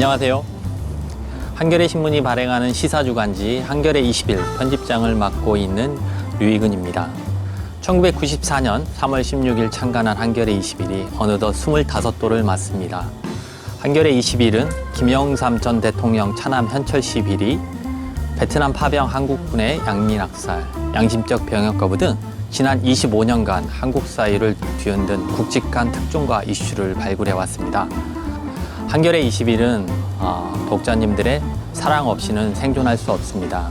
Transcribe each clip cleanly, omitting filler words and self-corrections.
안녕하세요. 한겨레 신문이 발행하는 시사주간지 한겨레 20일 편집장을 맡고 있는 류익은입니다. 1994년 3월 16일 창간한 한겨레 21이 어느덧 25도를 맞습니다. 한겨레 21은 김영삼 전 대통령 차남 현철씨 비리, 베트남 파병 한국군의 양민학살, 양심적 병역 거부 등 지난 25년간 한국 사회를 뒤흔든 굵직한 특종과 이슈를 발굴해왔습니다. 한겨레 21은 독자님들의 사랑 없이는 생존할 수 없습니다.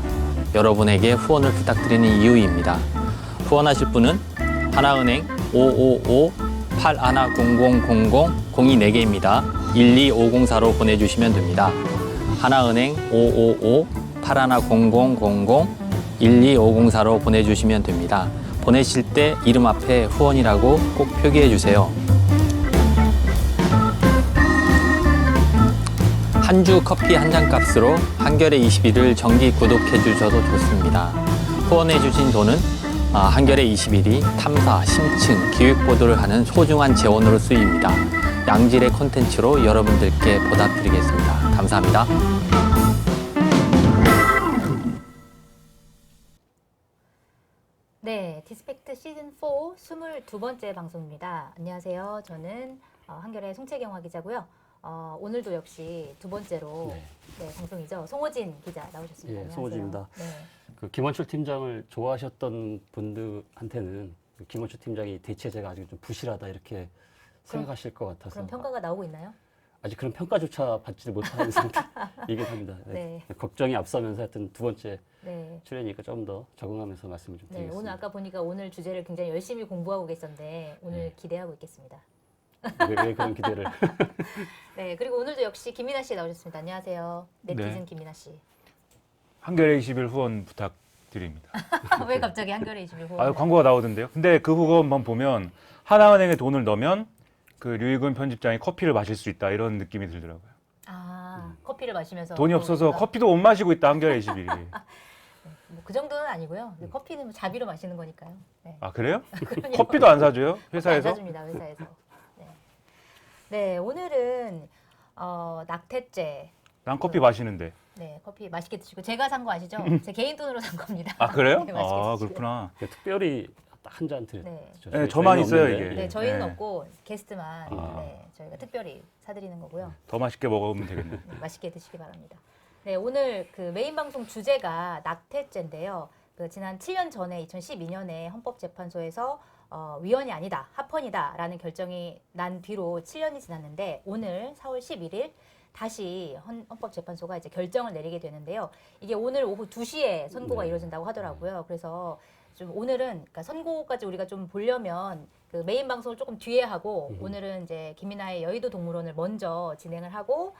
여러분에게 후원을 부탁드리는 이유입니다. 후원하실 분은 하나은행 555-810000-02 12504로 보내주시면 됩니다. 하나은행 555-810000-12504로 보내주시면 됩니다. 보내실 때 이름 앞에 후원이라고 꼭 표기해 주세요. 한 주 커피 한 잔 값으로 한겨레 21을 정기 구독해 주셔도 좋습니다. 후원해 주신 돈은 한겨레 21이 탐사, 심층, 기획 보도를 하는 소중한 재원으로 쓰입니다. 양질의 콘텐츠로 여러분들께 보답드리겠습니다. 감사합니다. 네, 디스펙트 시즌 4 22번째 방송입니다. 안녕하세요. 저는 한겨레 송채경화 기자고요. 오늘도 역시 두 번째로 방송이죠. 송호진 기자 나오셨습니다. 안녕하세요. 송호진입니다. 네. 그 김원철 팀장을 좋아하셨던 분들한테는 그 김원철 팀장이 대체제가 아직 좀 부실하다 이렇게 생각하실 것 같아서 그럼 평가가 나오고 있나요? 아직 그런 평가조차 받지 못하는 상태이긴 합니다. 네. 걱정이 앞서면서 하여튼 두 번째 네. 출연이니까 좀 더 적응하면서 말씀을 좀 네, 드리겠습니다. 오늘 아까 보니까 오늘 주제를 굉장히 열심히 공부하고 계셨는데 오늘 기대하고 있겠습니다. 왜 그런 기대를? 네, 그리고 오늘도 역시 김민아 씨 나오셨습니다. 안녕하세요. 네티즌 네. 김민아 씨. 한겨레 21 후원 부탁드립니다. 왜 갑자기 한겨레 21 후원? 아, 광고가 나오던데요. 근데 그 후원만 보면 하나은행에 돈을 넣으면 그 류익은 편집장이 커피를 마실 수 있다 이런 느낌이 들더라고요. 커피를 마시면서 돈이 없어서 커피도 못 마시고 있다 한겨레 21이. 뭐 그 정도는 아니고요. 커피는 뭐 자비로 마시는 거니까요. 네. 아 그래요? 그럼요. 커피도 안 사줘요? 안 회사에서? 사줍니다. 회사에서. 네. 네, 오늘은 낙태죄. 난 커피 마시는데. 네, 커피 맛있게 드시고 제가 산 거 아시죠? 제 개인 돈으로 산 겁니다. 아 그래요? 네, 맛있게 아 드시고요. 그렇구나. 특별히 한 잔 드렸죠. 네. 네, 저만 있어요, 없는데. 이게. 네, 저희는 네. 없고 게스트만 아. 네, 저희가 특별히 사드리는 거고요. 더 맛있게 먹으면 되겠네. 네, 맛있게 드시기 바랍니다. 네, 오늘 그 메인 방송 주제가 낙태죄인데요. 그 지난 7년 전에 2012년에 헌법재판소에서 위헌이 아니다, 합헌이다라는 결정이 난 뒤로 7년이 지났는데 오늘 4월 11일 다시 헌법재판소가 이제 결정을 내리게 되는데요. 이게 오늘 오후 2시에 선고가 이루어진다고 하더라고요. 그래서 좀 오늘은 그러니까 선고까지 우리가 좀 보려면 그 메인 방송을 조금 뒤에 하고 오늘은 이제 김민아의 여의도 동물원을 먼저 진행을 하고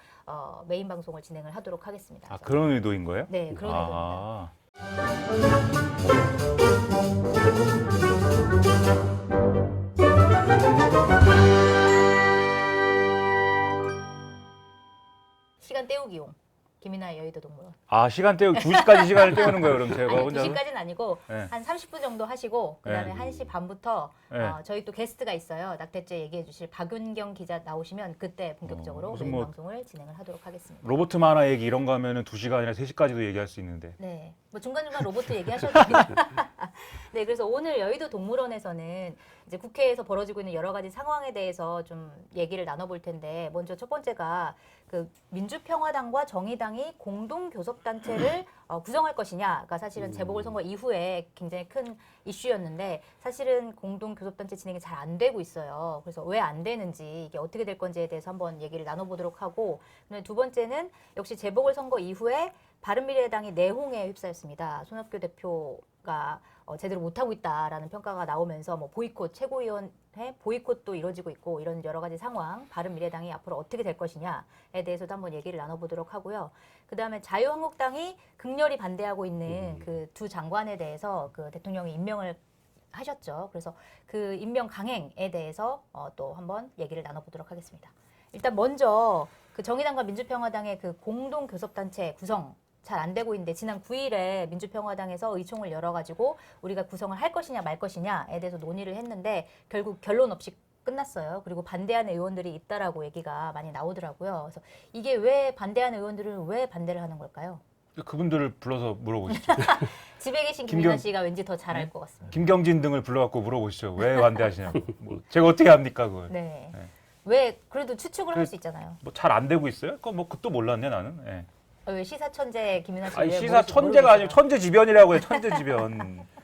메인 방송을 진행을 하도록 하겠습니다. 아 그런 의도인 거예요? 네, 그런 의도입니다. 아. 시간 때우기용 김민아의 여의도 동물원. 아 시간 때우 2시까지 시간을 때우는 거예요 그럼 제가 아니, 혼자. 2시까지는 아니고 네. 한 30분 정도 하시고 그다음에 네. 1시 반부터 네. 저희 또 게스트가 있어요. 낙태죄 얘기해 주실 박윤경 기자 나오시면 그때 본격적으로 무슨 메인 뭐- 방송을 진행을 하도록 하겠습니다. 로버트 만화 얘기 이런 거 하면은 2시가 아니라 3시까지도 얘기할 수 있는데. 네, 뭐 중간중간 로봇 얘기하셔도 됩니다. 네, 그래서 오늘 여의도 동물원에서는 이제 국회에서 벌어지고 있는 여러 가지 상황에 대해서 좀 얘기를 나눠볼 텐데 먼저 첫 번째가 그 민주평화당과 정의당이 공동교섭단체를 구성할 것이냐가 사실은 재보궐선거 이후에 굉장히 큰 이슈였는데 사실은 공동교섭단체 진행이 잘 안 되고 있어요. 그래서 왜 안 되는지 이게 어떻게 될 건지에 대해서 한번 얘기를 나눠보도록 하고 두 번째는 역시 재보궐선거 이후에 바른미래당이 내홍에 휩싸였습니다. 손학규 대표가 제대로 못하고 있다라는 평가가 나오면서 뭐 보이콧 최고위원회 보이콧도 이루어지고 있고 이런 여러 가지 상황 바른미래당이 앞으로 어떻게 될 것이냐에 대해서도 한번 얘기를 나눠보도록 하고요. 그다음에 자유한국당이 극렬히 반대하고 있는 그 두 장관에 대해서 그 대통령이 임명을 하셨죠. 그래서 그 임명 강행에 대해서 또 한번 얘기를 나눠보도록 하겠습니다. 일단 먼저 그 정의당과 민주평화당의 그 공동교섭단체 구성 잘 안 되고 있는데 지난 9일에 민주평화당에서 의총을 열어가지고 우리가 구성을 할 것이냐 말 것이냐에 대해서 논의를 했는데 결국 결론 없이 끝났어요. 그리고 반대하는 의원들이 있다라고 얘기가 많이 나오더라고요. 그래서 이게 왜 반대하는 의원들은 왜 반대를 하는 걸까요? 그분들을 불러서 물어보시죠. 집에 계신 김경- 김민아 씨가 왠지 더 잘 알 것 같습니다. 김경진 등을 불러갖고 물어보시죠. 왜 반대하시냐고. 뭐 제가 어떻게 합니까 그걸. 네. 네. 왜 그래도 추측을 할 그- 수 있잖아요. 뭐 잘 안 되고 있어요? 그거 뭐 그것도 몰랐네 나는. 예. 왜 시사 천재 김민아 씨 아니 왜 시사 모르시- 천재가 아니고 모르겠어요? 천재지변이라고 해요. 천재지변.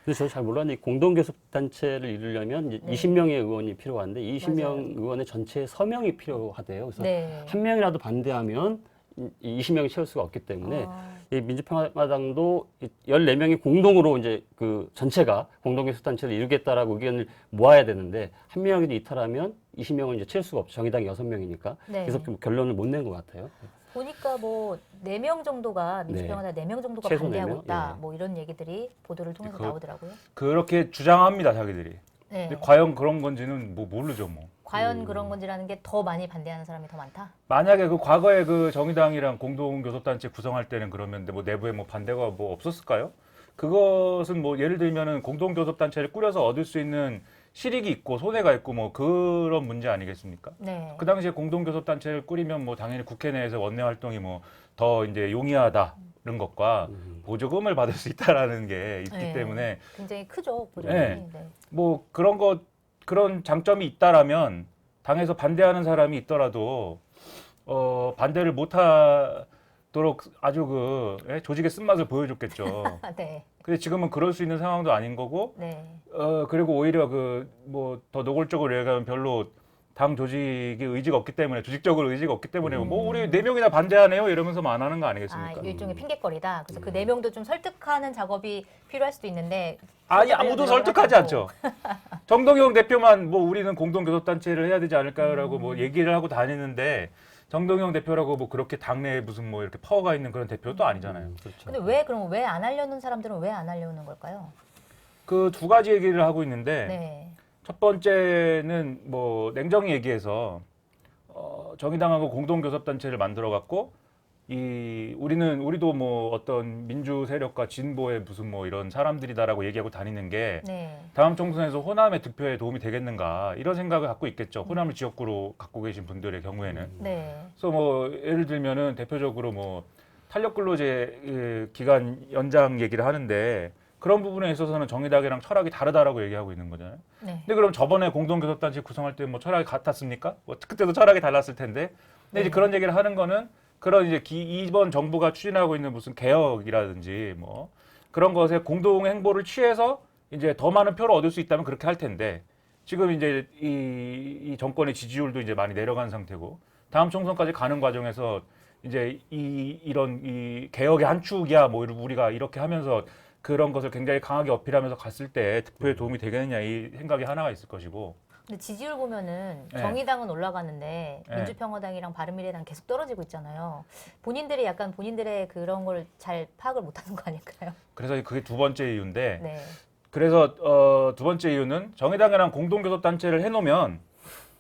근데 저도 잘 몰랐는데 공동교섭단체를 이루려면 이제 네. 20명의 의원이 필요한데 20명 맞아요. 의원의 전체 서명이 필요하대요. 그래서 네. 한 명이라도 반대하면 이 20명이 채울 수가 없기 때문에 아, 이 민주평화당도 14명이 공동으로 이제 그 전체가 공동교섭단체를 이루겠다라고 의견을 모아야 되는데 한 명이 이탈하면 20명은 이제 채울 수가 없죠. 정의당이 6명이니까. 네. 그래서 그 결론을 못 낸 것 같아요. 보니까 뭐 4명 정도가 네. 민주평화당 4명 정도가 최소 반대하고 4명? 있다. 예. 뭐 이런 얘기들이 보도를 통해서 그거- 나오더라고요. 그렇게 주장합니다 자기들이. 네. 근데 과연 그런 건지는 뭐 모르죠 뭐. 과연 그런 건지라는 게 더 많이 반대하는 사람이 더 많다? 만약에 그 과거에 그 정의당이랑 공동교섭단체 구성할 때는 그러면 뭐 내부에 뭐 반대가 뭐 없었을까요? 그것은 뭐 예를 들면은 공동교섭단체를 꾸려서 얻을 수 있는 실익이 있고 손해가 있고 뭐 그런 문제 아니겠습니까? 네. 그 당시에 공동교섭단체를 꾸리면 뭐 당연히 국회 내에서 원내 활동이 뭐 더 이제 용이하다는 것과 보조금을 받을 수 있다라는 게 있기 네. 때문에 굉장히 크죠. 보조금이. 네. 네. 뭐 그런 장점이 있다라면 당에서 반대하는 사람이 있더라도 반대를 못하도록 아주 조직의 쓴맛을 보여줬겠죠. 네. 근데 지금은 그럴 수 있는 상황도 아닌 거고 네. 그리고 오히려 뭐 더 노골적으로 얘기하면 별로 당 조직이 의지가 없기 때문에 조직적으로 의지가 없기 때문에 뭐 우리 4명이나 반대하네요 이러면서만 안 하는 거 아, 아니겠습니까? 일종의 핑계거리다. 그래서 그 4명도 좀 설득하는 작업이 필요할 수도 있는데 아니 설득을 아무도 노력을 설득하지 하지 않고. 않죠. 정동영 대표만 뭐 우리는 공동교섭단체를 해야 되지 않을까요라고 뭐 얘기를 하고 다니는데 정동영 대표라고 뭐 그렇게 당내에 무슨 뭐 이렇게 파워가 있는 그런 대표도 아니잖아요. 그렇죠. 근데 왜 그럼 왜 안 하려는 사람들은 왜 안 하려는 걸까요? 그 두 가지 얘기를 하고 있는데 네. 첫 번째는 뭐 냉정히 얘기해서 정의당하고 공동교섭단체를 만들어 갖고 우리도 뭐 어떤 민주 세력과 진보의 무슨 뭐 이런 사람들이다라고 얘기하고 다니는 게 네. 다음 총선에서 호남의 득표에 도움이 되겠는가 이런 생각을 갖고 있겠죠. 호남을 지역구로 갖고 계신 분들의 경우에는. 네. 그래서 뭐 예를 들면은 대표적으로 뭐 탄력 근로제 기간 연장 얘기를 하는데 그런 부분에 있어서는 정의당이랑 철학이 다르다라고 얘기하고 있는 거잖아요. 네. 근데 그럼 저번에 공동교섭단체 구성할 때 뭐 철학이 같았습니까? 뭐 그때도 철학이 달랐을 텐데. 근데 이제 그런 얘기를 하는 거는 그런 이제 이번 정부가 추진하고 있는 무슨 개혁이라든지 뭐 그런 것에 공동 행보를 취해서 이제 더 많은 표를 얻을 수 있다면 그렇게 할 텐데 지금 이제 이 정권의 지지율도 이제 많이 내려간 상태고 다음 총선까지 가는 과정에서 이제 이런 개혁의 한 축이야 뭐 우리가 이렇게 하면서 그런 것을 굉장히 강하게 어필하면서 갔을 때 득표에 도움이 되겠느냐 이 생각이 하나가 있을 것이고. 근데 지지율 보면은 네. 정의당은 올라가는데 네. 민주평화당이랑 바른미래당 계속 떨어지고 있잖아요. 본인들이 약간 본인들의 그런 걸 잘 파악을 못하는 거 아닐까요? 그래서 그게 두 번째 이유인데 네. 그래서 두 번째 이유는 정의당이랑 공동교섭단체를 해놓으면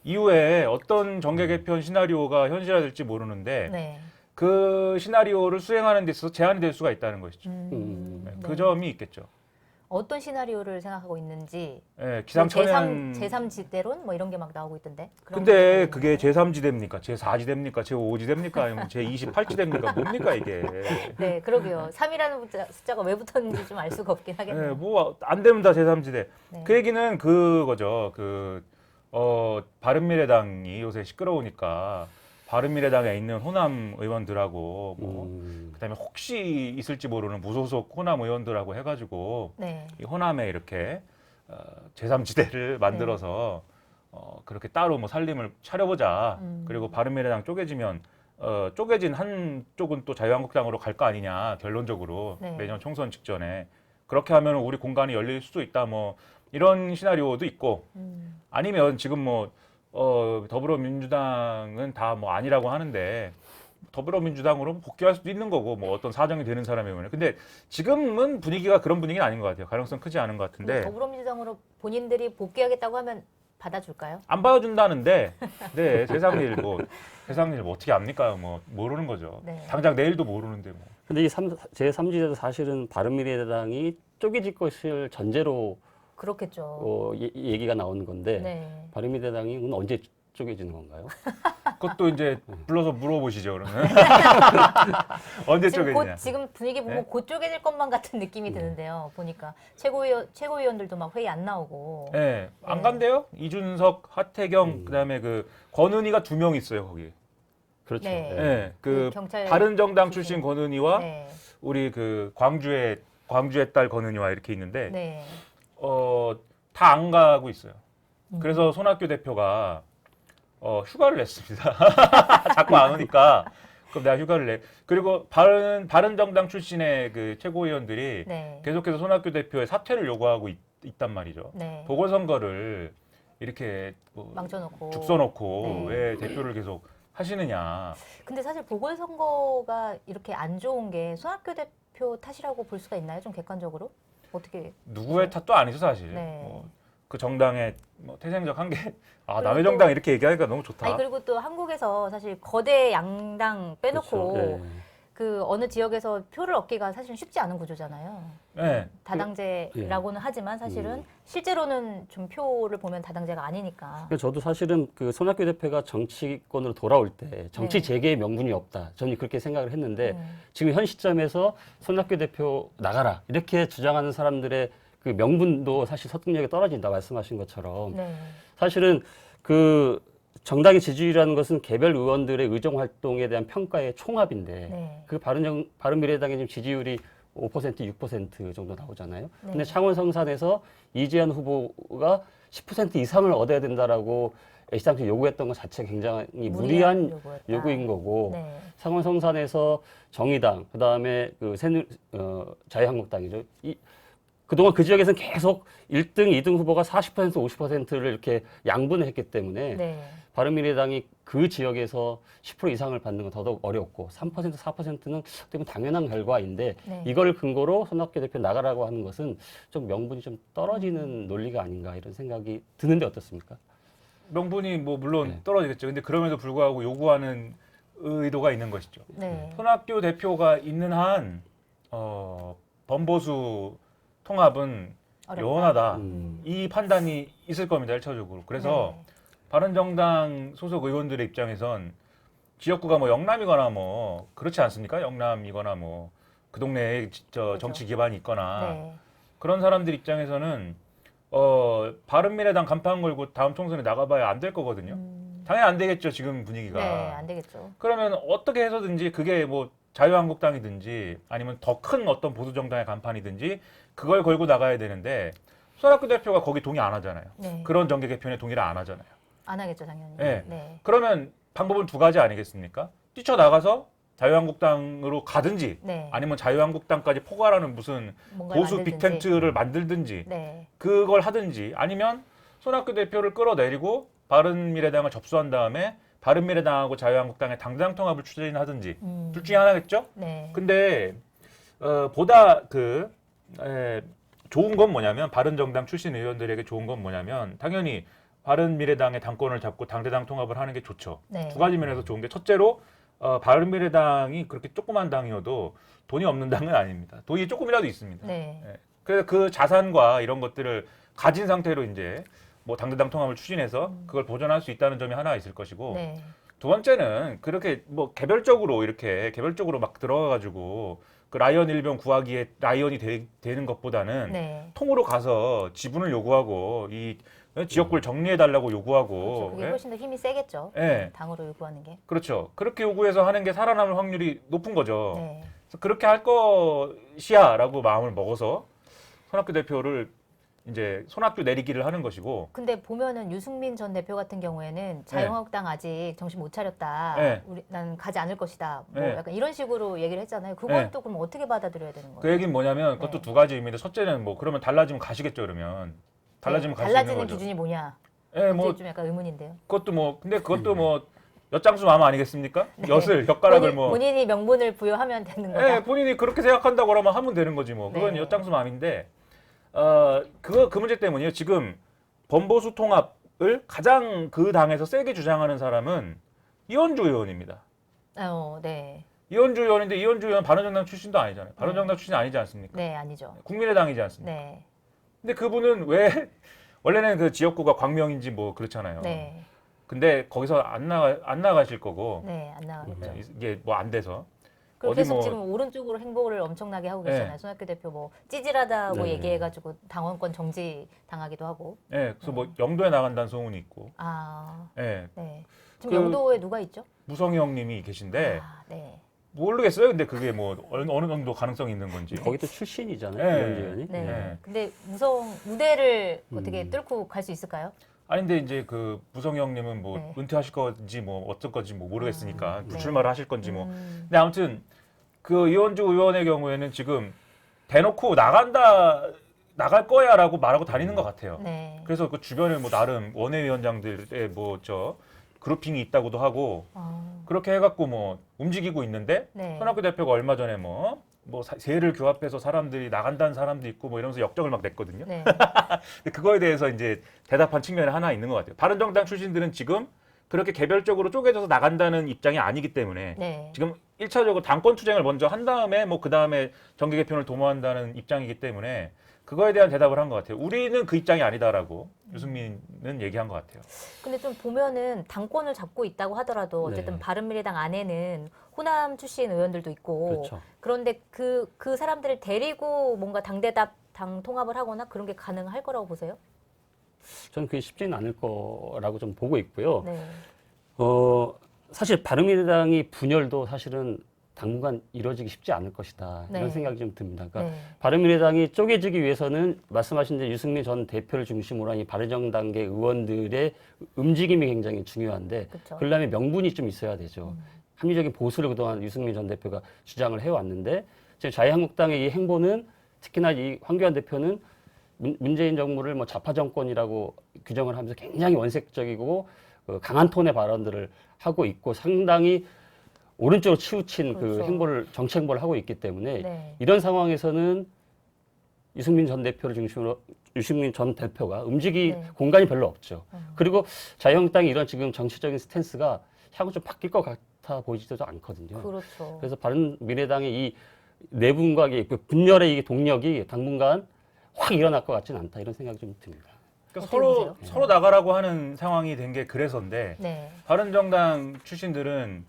이후에 어떤 정계 개편 시나리오가 현실화될지 모르는데 네. 그 시나리오를 수행하는 데 있어서 제한이 될 수가 있다는 것이죠. 음. 그 점이 있겠죠. 어떤 시나리오를 생각하고 있는지 예, 기상천외한. 제3지대론 뭐 이런 게 막 나오고 있던데. 그런 근데 거 그게 제3지대입니까? 제4지대입니까? 제5지대입니까? 아니면 제28지대입니까? 뭡니까 이게? 네, 그러게요. 3이라는 숫자가 왜 붙었는지 좀 알 수가 없긴 예, 하겠네요. 뭐 안 되면 다 제3지대. 네. 그 얘기는 그거죠. 바른미래당이 요새 시끄러우니까 바른미래당에 있는 호남 의원들하고 그다음에 혹시 있을지 모르는 무소속 호남 의원들하고 해가지고 네. 이 호남에 이렇게 제3지대를 만들어서 그렇게 따로 뭐 살림을 차려보자. 그리고 바른미래당 쪼개지면 쪼개진 한쪽은 또 자유한국당으로 갈 거 아니냐 결론적으로 네. 내년 총선 직전에 그렇게 하면 우리 공간이 열릴 수도 있다. 뭐 이런 시나리오도 있고 아니면 지금 뭐 더불어민주당은 다 뭐 아니라고 하는데 더불어민주당으로 복귀할 수도 있는 거고 뭐 어떤 사정이 되는 사람이면 근데 지금은 분위기가 그런 분위기는 아닌 것 같아요. 가능성 크지 않은 것 근데 같은데 더불어민주당으로 본인들이 복귀하겠다고 하면 받아줄까요? 안 받아준다는데 네 세상 일 뭐 어떻게 압니까? 뭐 모르는 거죠. 네. 당장 내일도 모르는데 뭐. 근데 제3지대도 사실은 바른미래당이 쪼개질 것을 전제로 그렇겠죠. 얘기가 나오는 건데 네. 바른미래당이 언제 쪼개지는 건가요? 그것도 이제 불러서 물어보시죠 그러면. 언제 지금 곧 쪼개지냐. 지금 분위기 보면 네? 곧 쪼개질 것만 같은 느낌이 드는데요. 보니까 최고위원들도 막 회의 안 나오고. 네, 안 네. 간대요. 이준석, 하태경, 그다음에 그 권은희가 2명 있어요 거기. 그렇죠. 네. 예. 네, 그 경찰 바른정당 출신. 출신 권은희와 네. 우리 그 광주의 딸 권은희와 이렇게 있는데 네. 다 안 가고 있어요. 음. 그래서 손학규 대표가 휴가를 냈습니다. 자꾸 안 오니까 그럼 내가 휴가를 내. 그리고 바른정당 출신의 그 최고위원들이 네. 계속해서 손학규 대표의 사퇴를 요구하고 있단 말이죠. 네. 보궐선거를 이렇게 뭐 망쳐놓고. 죽 써놓고 네. 왜 대표를 계속 하시느냐. 근데 사실 보궐선거가 이렇게 안 좋은 게 손학규 대표 탓이라고 볼 수가 있나요? 좀 객관적으로? 어떻게? 누구의 탓도 아니죠 사실. 네. 그 정당의 뭐 태생적 한계. 그리고 남의 또- 정당 이렇게 얘기하니까 너무 좋다. 아니 그리고 또 한국에서 사실 거대 양당 빼놓고 그렇죠. 예. 그 어느 지역에서 표를 얻기가 사실은 쉽지 않은 구조잖아요. 네. 다당제라고는 하지만 사실은 실제로는 좀 표를 보면 다당제가 아니니까. 그래서 저도 사실은 그 손학규 대표가 정치권으로 돌아올 때 정치 네. 재개의 명분이 없다. 저는 그렇게 생각을 했는데 네. 지금 현 시점에서 손학규 대표 나가라 이렇게 주장하는 사람들의 그 명분도 사실 설득력이 떨어진다 말씀하신 것처럼 네. 사실은 그 정당의 지지율이라는 것은 개별 의원들의 의정 활동에 대한 평가의 총합인데 네. 그 바른미래당의 지금 지지율이 5% 6% 정도 나오잖아요. 네. 근데 창원 성산에서 이재현 후보가 10% 이상을 얻어야 된다라고 애시당초 요구했던 것 자체가 굉장히 무리한 요구였다. 요구인 거고 네. 창원 성산에서 정의당 그다음에 그 자유한국당이죠. 그동안 그 지역에서는 계속 1등, 2등 후보가 40%, 50%를 이렇게 양분을 했기 때문에 네. 바른미래당이 그 지역에서 10% 이상을 받는 건 더더욱 어렵고 3%, 4%는 어떻게 보면 당연한 결과인데 네. 이걸 근거로 손학규 대표 나가라고 하는 것은 좀 명분이 좀 떨어지는 논리가 아닌가 이런 생각이 드는데 어떻습니까? 명분이 뭐 물론 네. 떨어지겠죠. 근데 그럼에도 불구하고 요구하는 의도가 있는 것이죠. 네. 손학규 대표가 있는 한 범보수 통합은 어렵다. 영원하다. 음. 이 판단이 있을 겁니다. 1차적으로. 그래서 바른정당 소속 의원들의 입장에선 지역구가 뭐 영남이거나 뭐 그렇지 않습니까? 영남이거나 뭐 그 동네에 그렇죠. 정치 기반이 있거나 네. 그런 사람들 입장에서는 바른미래당 간판 걸고 다음 총선에 나가봐야 안 될 거거든요. 당연히 안 되겠죠. 지금 분위기가. 네, 안 되겠죠. 그러면 어떻게 해서든지 그게 뭐 자유한국당이든지 아니면 더 큰 어떤 보수정당의 간판이든지 그걸 걸고 나가야 되는데 손학규 대표가 거기 동의 안 하잖아요. 네. 그런 정계 개편에 동의를 안 하잖아요. 안 하겠죠, 당연히. 네. 네. 그러면 방법은 두 가지 아니겠습니까? 뛰쳐나가서 자유한국당으로 가든지 네. 아니면 자유한국당까지 포괄하는 무슨 뭔가를 보수 만들든지. 빅텐트를 만들든지 네. 그걸 하든지 아니면 손학규 대표를 끌어내리고 바른미래당을 접수한 다음에 바른미래당하고 자유한국당의 당장 통합을 추진하든지 둘 중에 하나겠죠? 네. 근데 보다 좋은 건 뭐냐면 바른정당 출신 의원들에게 좋은 건 뭐냐면 당연히 바른미래당의 당권을 잡고 당대당 통합을 하는 게 좋죠. 네. 두 가지 면에서 좋은 게 첫째로 바른미래당이 그렇게 조그만 당이어도 돈이 없는 당은 아닙니다. 돈이 조금이라도 있습니다. 네. 그래서 그 자산과 이런 것들을 가진 상태로 이제 뭐 당대당 통합을 추진해서 그걸 보존할 수 있다는 점이 하나 있을 것이고 네. 두 번째는 그렇게 뭐 개별적으로 막 들어가가지고 그 라이언 일병 구하기에 라이언이 되는 것보다는 네. 통으로 가서 지분을 요구하고 이 지역구를 정리해달라고 요구하고 그렇죠. 그게 훨씬 더 힘이 세겠죠. 예. 당으로 요구하는 게. 그렇죠. 그렇게 요구해서 하는 게 살아남을 확률이 높은 거죠. 네. 그래서 그렇게 할 것이야라고 마음을 먹어서 손학규 대표를 이제 손학규 내리기를 하는 것이고. 근데 보면은 유승민 전 대표 같은 경우에는 자유한국당 아직 정신 못 차렸다. 네. 난 가지 않을 것이다. 뭐 네. 약간 이런 식으로 얘기를 했잖아요. 그건 네. 또 그럼 어떻게 받아들여야 되는 그 거예요? 얘기는 뭐냐면 그것도 네. 두 가지 의미인데 첫째는 뭐 그러면 달라지면 가시겠죠 그러면 달라지면 갈 수 있는 달라지는 거죠. 기준이 뭐냐? 예, 뭐 좀 약간 의문인데요. 그것도 뭐 근데 그것도 뭐 엿장수 마음 아니겠습니까? 네. 엿가락을 뭐 본인이 명분을 부여하면 되는 거다. 예, 본인이 그렇게 생각한다고 그러면 하면 되는 거지 뭐. 그건 네. 엿장수 마음인데 그 문제 때문이에요. 지금 범보수 통합을 가장 그 당에서 세게 주장하는 사람은 이현주 의원입니다. 네. 이현주 의원인데 이현주 의원 바른정당 출신도 아니잖아요. 바른정당 출신 아니지 않습니까? 네, 아니죠. 국민의당이지 않습니까? 네. 근데 그분은 왜 원래는 그 지역구가 광명인지 뭐 그렇잖아요. 네. 근데 거기서 안 나가실 거고 네, 안 나가겠죠. 이게 뭐 안 돼서 그리고 어디 계속 뭐- 지금 오른쪽으로 행보를 엄청나게 하고 네. 계시잖아요. 손학규 대표 뭐 찌질하다고 네. 얘기해가지고 당원권 정지 당하기도 하고. 예, 그래서 뭐 영도에 나간다는 소문이 있고, 아, 예, 네. 지금 그- 영도에 누가 있죠? 무성희 형님이 계신데 아, 네. 모르겠어요. 근데 그게 뭐 어느 정도 가능성이 있는 건지. 거기도 출신이잖아요. 네. 이현주 의원이. 네. 네. 근데 무대를 어떻게 뚫고 갈 수 있을까요? 아니 근데 이제 그 무성희 형님은 뭐 네. 은퇴하실 건지 뭐 어쩔 건지 뭐 모르겠으니까 네. 불출마를 하실 건지 뭐. 음, 근데 아무튼 그 이현주 의원의 경우에는 지금 대놓고 나갈 거야라고 말하고 다니는 것 같아요. 네. 그래서 그 주변에 뭐 나름 원외위원장들의 뭐 저 그룹핑이 있다고도 하고 아, 그렇게 해갖고 뭐 움직이고 있는데 네. 손학규 대표가 얼마 전에 뭐 세를 규합해서 사람들이 나간다는 사람도 있고 뭐 이러면서 역적을 막 냈거든요. 네. 근데 그거에 대해서 이제 대답한 측면이 하나 있는 것 같아요. 바른정당 출신들은 지금 그렇게 개별적으로 쪼개져서 나간다는 입장이 아니기 때문에 네. 지금 1차적으로 당권 투쟁을 먼저 한 다음에 뭐 그 다음에 정계 개편을 도모한다는 입장이기 때문에 그거에 대한 대답을 한 것 같아요. 우리는 그 입장이 아니다라고 유승민은 얘기한 것 같아요. 근데 좀 보면은 당권을 잡고 있다고 하더라도 어쨌든 네. 바른미래당 안에는 호남 출신 의원들도 있고 그렇죠. 그런데 그 사람들을 데리고 뭔가 당 통합을 하거나 그런 게 가능할 거라고 보세요? 저는 그게 쉽지는 않을 거라고 좀 보고 있고요. 네. 사실 바른미래당이 분열도 사실은 당분간 이루어지기 쉽지 않을 것이다. 네. 이런 생각이 좀 듭니다. 그러니까 네. 바른미래당이 쪼개지기 위해서는 말씀하신 대로 유승민 전 대표를 중심으로 한 이 바른정당계 의원들의 움직임이 굉장히 중요한데 그쵸. 그러려면 명분이 좀 있어야 되죠. 합리적인 보수를 그동안 유승민 전 대표가 주장을 해왔는데 지금 자유한국당의 이 행보는 특히나 이 황교안 대표는 문재인 정부를 뭐 좌파 정권이라고 규정을 하면서 굉장히 원색적이고 강한 톤의 발언들을 하고 있고 상당히 오른쪽으로 치우친 그 그렇죠. 행보를 정치 행보를 하고 있기 때문에 네. 이런 상황에서는 유승민 전 대표를 중심으로 유승민 전 대표가 움직일 네. 공간이 별로 없죠. 그리고 자유한국당이 이런 지금 정치적인 스탠스가 향후 좀 바뀔 것 같아 보이지도 않거든요. 그렇죠. 그래서 바른미래당의 이 내분과의 그 분열의 이 동력이 당분간 확 일어날 것 같지는 않다 이런 생각이 좀 듭니다. 그러니까 어떻게 보세요? 서로 나가라고 하는 상황이 된 게 그래서인데 네. 바른정당 출신들은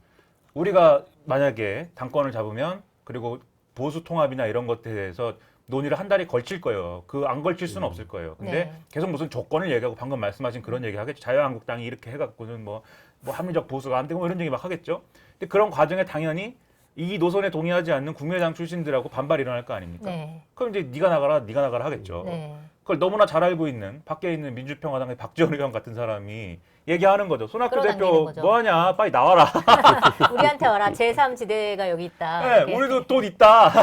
우리가 만약에 당권을 잡으면 그리고 보수 통합이나 이런 것에 대해서 논의를 한 달이 걸칠 거예요. 그 안 걸칠 수는 없을 거예요. 근데 네. 계속 무슨 조건을 얘기하고 방금 말씀하신 그런 얘기 하겠죠. 자유한국당이 이렇게 해갖고는 뭐 합리적 보수가 안 되고 뭐 이런 얘기 막 하겠죠. 근데 그런 과정에 당연히 이 노선에 동의하지 않는 국민의당 출신들하고 반발이 일어날 거 아닙니까? 네. 그럼 이제 네가 나가라 하겠죠. 네. 그걸 너무나 잘 알고 있는 밖에 있는 민주평화당의 박지원 의원 같은 사람이 얘기하는 거죠. 손학규 끌어당기는 대표 거죠. 뭐하냐? 빨리 나와라. 우리한테 와라. 제3지대가 여기 있다. 네, 이렇게. 우리도 돈 있다.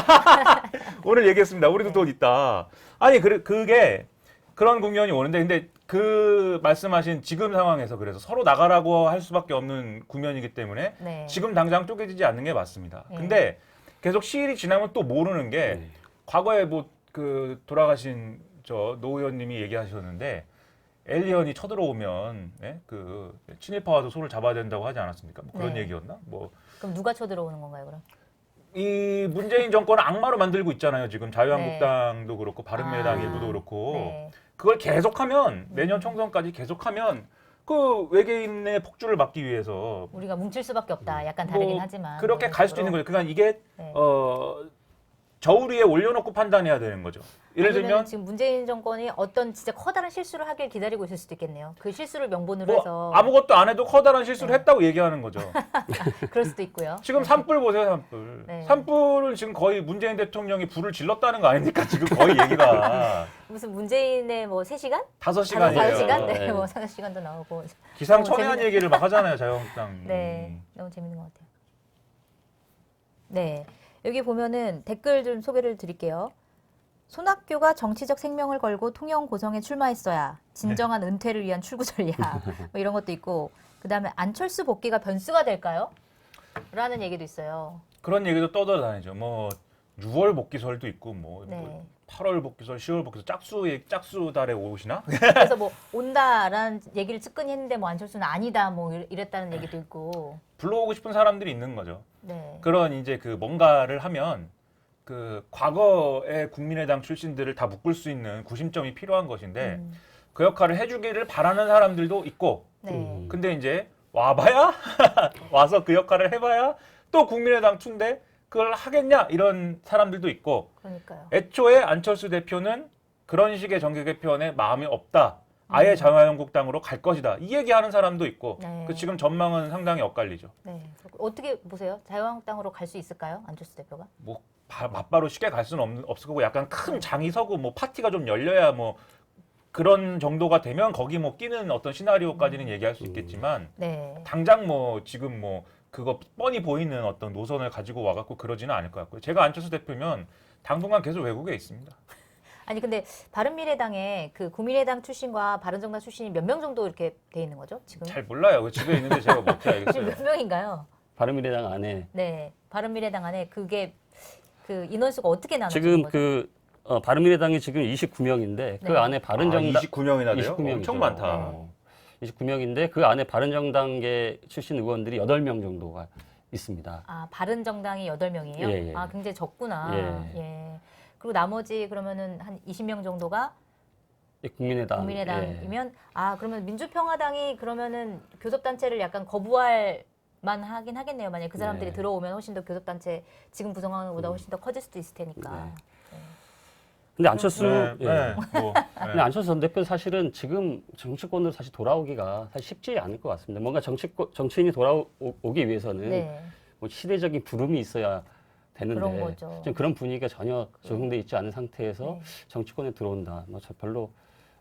오늘 얘기했습니다. 우리도 돈 있다. 아니 그게 그런 국면이 오는데 근데 그 말씀하신 지금 상황에서 그래서 서로 나가라고 할 수밖에 없는 국면이기 때문에 네. 지금 당장 쪼개지지 않는 게 맞습니다. 네. 근데 계속 시일이 지나면 또 모르는 게 네. 과거에 뭐 그 돌아가신 저 노 의원님이 얘기하셨는데 엘리언이 쳐들어오면 그 친일파와도 손을 잡아야 된다고 하지 않았습니까? 뭐 그런 네. 얘기였나? 뭐 그럼 누가 쳐들어오는 건가요, 그럼? 이 문재인 정권을 악마로 만들고 있잖아요. 지금 자유한국당도 그렇고 바른미래당 아, 일부도 그렇고 네. 그걸 계속하면 내년 총선까지 계속하면 그 외계인의 폭주를 막기 위해서 우리가 뭉칠 수밖에 없다. 약간 다르긴 뭐 하지만 그렇게 이런 갈 수도 식으로. 있는 거죠. 그러니까 이게 네. 저울 위에 올려놓고 판단해야 되는 거죠. 예를 아니면 들면 지금 문재인 정권이 어떤 진짜 커다란 실수를 하길 기다리고 있을 수도 있겠네요. 그 실수를 명분으로 뭐 해서 아무것도 안 해도 커다란 실수를 했다고 얘기하는 거죠. 그럴 수도 있고요. 지금 산불 보세요, 산불. 네. 산불은 지금 거의 문재인 대통령이 불을 질렀다는 거 아닙니까? 지금 거의 얘기가 무슨 문재인의 뭐 3시간? 5시간이에요. 5시간? 네, 네. 뭐 5시간도 나오고. 기상천외한 재밌는- 얘기를 막 하잖아요, 자유한국당. 네, 너무 재밌는 것 같아요. 네, 여기 보면은 댓글 좀 소개를 드릴게요. 손학규가 정치적 생명을 걸고 통영 고성에 출마했어야 진정한 은퇴를 위한 출구 전략 뭐 이런 것도 있고 그 다음에 안철수 복귀가 변수가 될까요? 라는 얘기도 있어요. 그런 얘기도 떠돌아다니죠. 뭐 6월 복귀설도 있고 뭐 네. 8월 복귀설, 10월 복귀설 짝수 달에 오시나? 그래서 뭐 온다라는 얘기를 측근히 했는데 뭐 안철수는 아니다 뭐 이랬다는 얘기도 있고. 불러오고 싶은 사람들이 있는 거죠. 네. 그런 이제 그 뭔가를 하면 그 과거의 국민의당 출신들을 다 묶을 수 있는 구심점이 필요한 것인데 그 역할을 해주기를 바라는 사람들도 있고 네. 근데 이제 와봐야 와서 그 역할을 해봐야 또 국민의당 투인데 그걸 하겠냐 이런 사람들도 있고 그러니까요. 애초에 안철수 대표는 그런 식의 정계 개편에 마음이 없다. 아예 자유한국당으로 갈 것이다. 이 얘기하는 사람도 있고 네. 그 지금 전망은 상당히 엇갈리죠. 네. 어떻게 보세요? 자유한국당으로 갈 수 있을까요? 안철수 대표가? 뭐 맞바로 쉽게 갈 수는 없을 거고 약간 큰 장이 서고 뭐 파티가 좀 열려야 뭐 그런 정도가 되면 거기 뭐 끼는 어떤 시나리오까지는 얘기할 수 있겠지만 네. 당장 뭐 지금 뭐 그거 뻔히 보이는 어떤 노선을 가지고 와갖고 그러지는 않을 것 같고요. 제가 안철수 대표면 당분간 계속 외국에 있습니다. 아니 근데 바른미래당에 그 국민의당 출신과 바른정당 출신이 몇 명 정도 이렇게 돼 있는 거죠? 지금? 잘 몰라요. 집에 있는데 제가 뭐 어떻게 지금 알겠어요. 몇 명인가요? 바른미래당 안에 네. 바른미래당 안에 그게 그 인원수가 어떻게 나눠지는 지금 거죠? 그 바른미래당이 지금 29명인데 그 네. 안에 바른정당 29명이나 돼요? 29명이죠. 엄청 많다. 네. 29명인데 그 안에 바른정당계 출신 의원들이 8명 정도가 있습니다. 아, 바른정당이 8명이에요? 예, 예. 아, 굉장히 적구나. 예. 예. 그리고 나머지 그러면은 한 20명 정도가 예, 국민의당. 국민의당이면 아, 그러면 민주평화당이 그러면은 교섭단체를 약간 거부할 만하긴 하겠네요. 만약에 그 사람들이 네. 들어오면 훨씬 더 교섭단체 지금 구성하는 것보다 훨씬 더 커질 수도 있을 테니까. 근데 안철수 네, 예. 네, 뭐, 근데 네. 안철수 전 대표 사실은 지금 정치권으로 다시 돌아오기가 사실 쉽지 않을 것 같습니다. 뭔가 정치인이 돌아오기 위해서는 네. 뭐 시대적인 부름이 있어야 되는데 그런 거죠. 지금 그런 분위기가 전혀 적용돼 있지 않은 상태에서 네. 정치권에 들어온다. 뭐 별로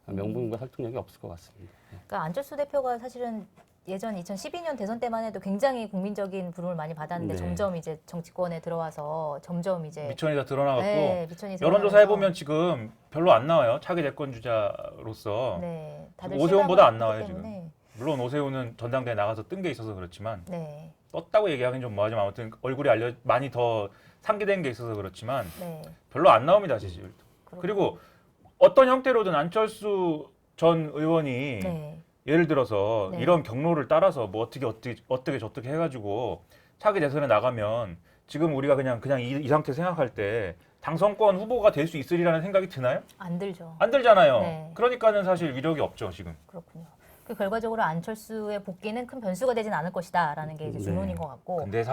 명분과 설득력이 없을 것 같습니다. 그러니까 안철수 대표가 사실은 예전 2012년 대선 때만 해도 굉장히 국민적인 부름을 많이 받았는데 네. 점점 이제 정치권에 들어와서 점점 이제 미천이 다 드러나갖고 네, 미천이 여론조사 해보면 지금 별로 안 나와요. 차기 대권 주자로서. 네, 다들 오세훈보다 안 실망을 나와요, 했기 지금. 때문에. 물론 오세훈은 전당대회 나가서 뜬 게 있어서 그렇지만 네, 떴다고 얘기하기는 좀 뭐하지만 아무튼 얼굴이 많이 더 상기된 게 있어서 그렇지만 네. 별로 안 나옵니다, 지지율. 그리고 어떤 형태로든 안철수 전 의원이 네, 예를 들어서 네. 이런 경로를 따라서 뭐 어떻게 저떻게 해가지고 차기 대선에 나가면 지금 우리가 그냥 이 상태 생각할 때 당선권 후보가 될 수 있으리라는 생각이 드나요? 안 들죠. 안 들잖아요. 네. 그러니까는 사실 위력이 없죠 지금. 그렇군요. 그 결과적으로 안철수의 복귀는 큰 변수가 되진 않을 것이다라는 게 이제 네. 주문인 것 같고. 근데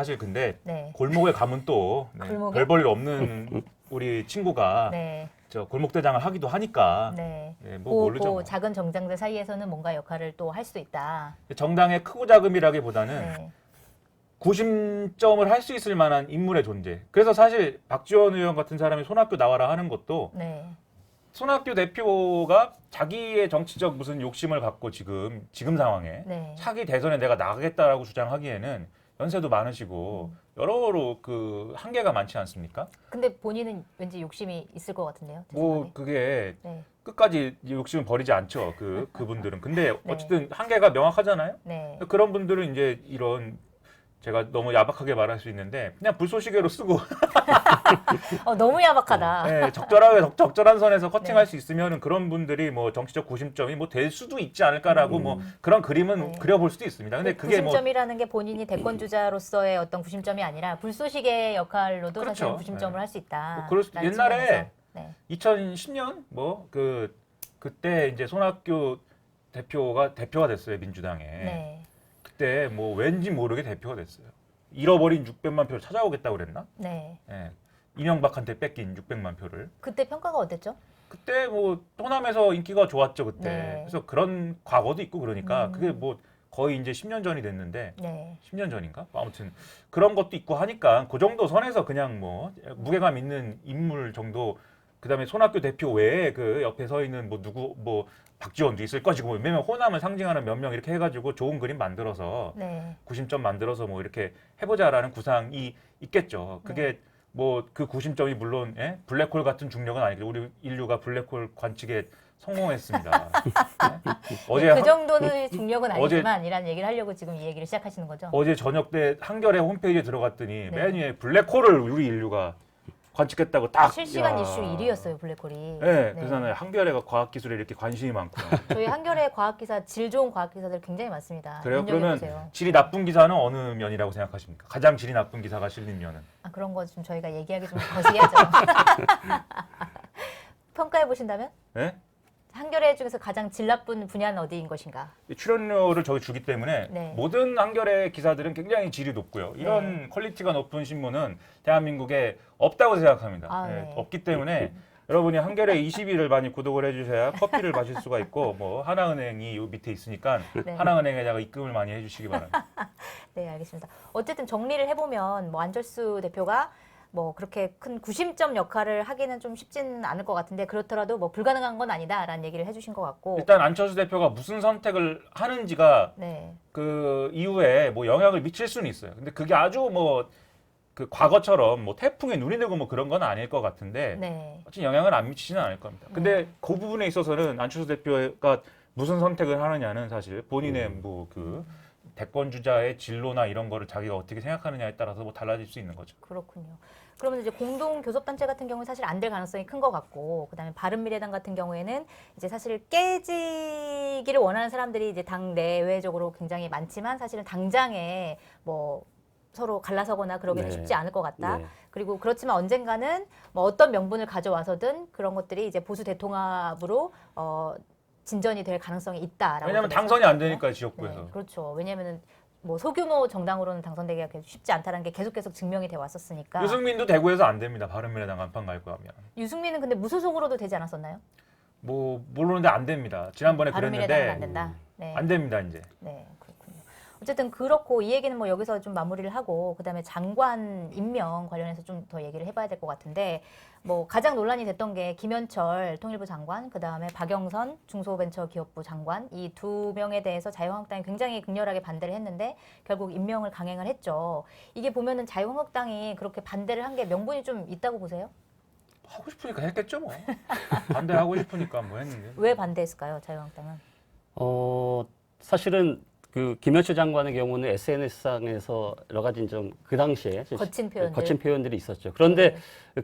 네, 골목에 가면 또 골목에? 별 볼 일 없는 우리 친구가 네, 저 골목대장을 하기도 하니까 네. 뭐 모르죠. 뭐. 작은 정당들 사이에서는 뭔가 역할을 또 할 수 있다. 정당의 크고 작음이라기보다는 네, 구심점을 할 수 있을 만한 인물의 존재. 그래서 사실 박지원 의원 같은 사람이 손학규 나와라 하는 것도 네, 손학규 대표가 자기의 정치적 무슨 욕심을 갖고 지금 상황에 네. 차기 대선에 내가 나가겠다라고 주장하기에는 연세도 많으시고 여러모로 그 한계가 많지 않습니까? 근데 본인은 왠지 욕심이 있을 것 같은데요. 제 뭐 생각에. 그게 네, 끝까지 욕심을 버리지 않죠. 그분들은. 근데 네. 어쨌든 한계가 명확하잖아요. 네. 그런 분들은 이제 이런 제가 너무 야박하게 말할 수 있는데 그냥 불쏘시개로 쓰고 너무 야박하다. 네, 적절한 선에서 커팅할 네. 수 있으면은 그런 분들이 뭐 정치적 구심점이 뭐 될 수도 있지 않을까라고 뭐 그런 그림은 네. 그려볼 수도 있습니다. 근데 그게 뭐 구심점이라는 게 본인이 대권 주자로서의 어떤 구심점이 아니라 불쏘시개 역할로도 그렇죠. 사실 구심점을 네. 할 수 있다. 뭐 그럴 수도- 옛날에 네. 2010년 뭐 그때 이제 손학규 대표가 됐어요 민주당에. 네. 그때 뭐 왠지 모르게 대표가 됐어요. 잃어버린 600만 표를 찾아오겠다고 그랬나? 네. 예. 이명박한테 뺏긴 600만 표를. 그때 평가가 어땠죠? 그때 뭐 호남에서 인기가 좋았죠 그때. 네. 그래서 그런 과거도 있고 그러니까 음. 그게 뭐 거의 이제 10년 전이 됐는데 네. 10년 전인가? 아무튼 그런 것도 있고 하니까 그 정도 선에서 그냥 뭐 무게감 있는 인물 정도. 그다음에 손학규 대표 외에 그 옆에 서 있는 뭐 누구 뭐 박지원도 있을 것이고 왜냐면 호남을 상징하는 몇 명 이렇게 해가지고 좋은 그림 만들어서 네. 구심점 만들어서 뭐 이렇게 해보자라는 구상이 있겠죠. 그게 뭐 그 구심점이 물론 블랙홀 같은 중력은 아니고 우리 인류가 블랙홀 관측에 성공했습니다. 어제 그 정도는 중력은 어제- 아니지만 이라는 얘기를 하려고 지금 이 얘기를 시작하시는 거죠? 어제 저녁 때 한겨레 홈페이지에 들어갔더니 네. 맨 위에 블랙홀을 우리 인류가 관측했다고 딱 실시간 야. 이슈 1위였어요 블랙홀이. 네, 그래서 나는 한겨레가 과학기술에 이렇게 관심이 많구나. 저희 한겨레 과학기사 질 좋은 과학기사들 굉장히 많습니다. 그래요? 그러면 눈여겨보세요. 질이 나쁜 기사는 어느 면이라고 생각하십니까? 가장 질이 나쁜 기사가 실린 면은? 아, 그런 거 좀 저희가 얘기하기 좀 거시기하죠. 평가해 보신다면 네? 한겨레 중에서 가장 질 나쁜 분야는 어디인 것인가? 출연료를 저기 주기 때문에 네. 모든 한겨레 기사들은 굉장히 질이 높고요. 이런 퀄리티가 높은 신문은 대한민국에 없다고 생각합니다. 아, 네, 네. 없기 때문에 여러분이 한겨레 20일을 많이 구독을 해주셔야 커피를 마실 수가 있고 뭐 하나은행이 요 밑에 있으니까 네. 하나은행에다가 입금을 많이 해주시기 바랍니다. 네, 알겠습니다. 어쨌든 정리를 해보면 뭐 안철수 대표가 뭐 그렇게 큰 구심점 역할을 하기는 좀 쉽지는 않을 것 같은데 그렇더라도 뭐 불가능한 건 아니다라는 얘기를 해주신 것 같고. 일단 안철수 대표가 무슨 선택을 하는지가 네, 그 이후에 뭐 영향을 미칠 수는 있어요. 근데 그게 아주 뭐 그 과거처럼 뭐 태풍에 눈이 내고 뭐 그런 건 아닐 것 같은데 네, 어쨌든 영향을 안 미치지는 않을 겁니다. 근데 그 부분에 있어서는 안철수 대표가 무슨 선택을 하느냐는 사실 본인의 뭐 그 대권 주자의 진로나 이런 거를 자기가 어떻게 생각하느냐에 따라서 뭐 달라질 수 있는 거죠. 그렇군요. 그러면 이제 공동 교섭단체 같은 경우는 사실 안 될 가능성이 큰 것 같고, 그다음에 바른미래당 같은 경우에는 이제 사실 깨지기를 원하는 사람들이 이제 당 내외적으로 굉장히 많지만 사실은 당장에 뭐 서로 갈라서거나 그러기는 네. 쉽지 않을 것 같다. 네. 그리고 그렇지만 언젠가는 뭐 어떤 명분을 가져와서든 그런 것들이 이제 보수 대통합으로 진전이 될 가능성이 있다라고. 왜냐하면 좀 당선이 안 말씀하셨거든요. 되니까 지역구에서. 네, 그렇죠. 왜냐하면은 뭐 소규모 정당으로는 당선되기가 쉽지 않다는 게 계속 증명이 돼 왔었으니까. 유승민도 대구에서 안 됩니다. 바른미래당 간판 갈 거면. 유승민은 근데 무소속으로도 되지 않았었나요? 뭐 모르는데 안 됩니다. 지난번에 바른미래당은 그랬는데 안 된다. 네. 안 됩니다 이제. 네, 그렇군요. 어쨌든 그렇고 이 얘기는 뭐 여기서 좀 마무리를 하고 그다음에 장관 임명 관련해서 좀 더 얘기를 해봐야 될 것 같은데 뭐 가장 논란이 됐던 게 김현철 통일부 장관, 그다음에 박영선 중소벤처기업부 장관 이 두 명에 대해서 자유한국당이 굉장히 극렬하게 반대를 했는데 결국 임명을 강행을 했죠. 이게 보면은 자유한국당이 그렇게 반대를 한 게 명분이 좀 있다고 보세요? 하고 싶으니까 했겠죠 뭐. 반대하고 싶으니까 뭐 했는데. 왜 반대했을까요, 자유한국당은? 사실은 그 김현철 장관의 경우는 SNS상에서 여러 가지 좀 그 당시에 거친 표현들이 있었죠. 그런데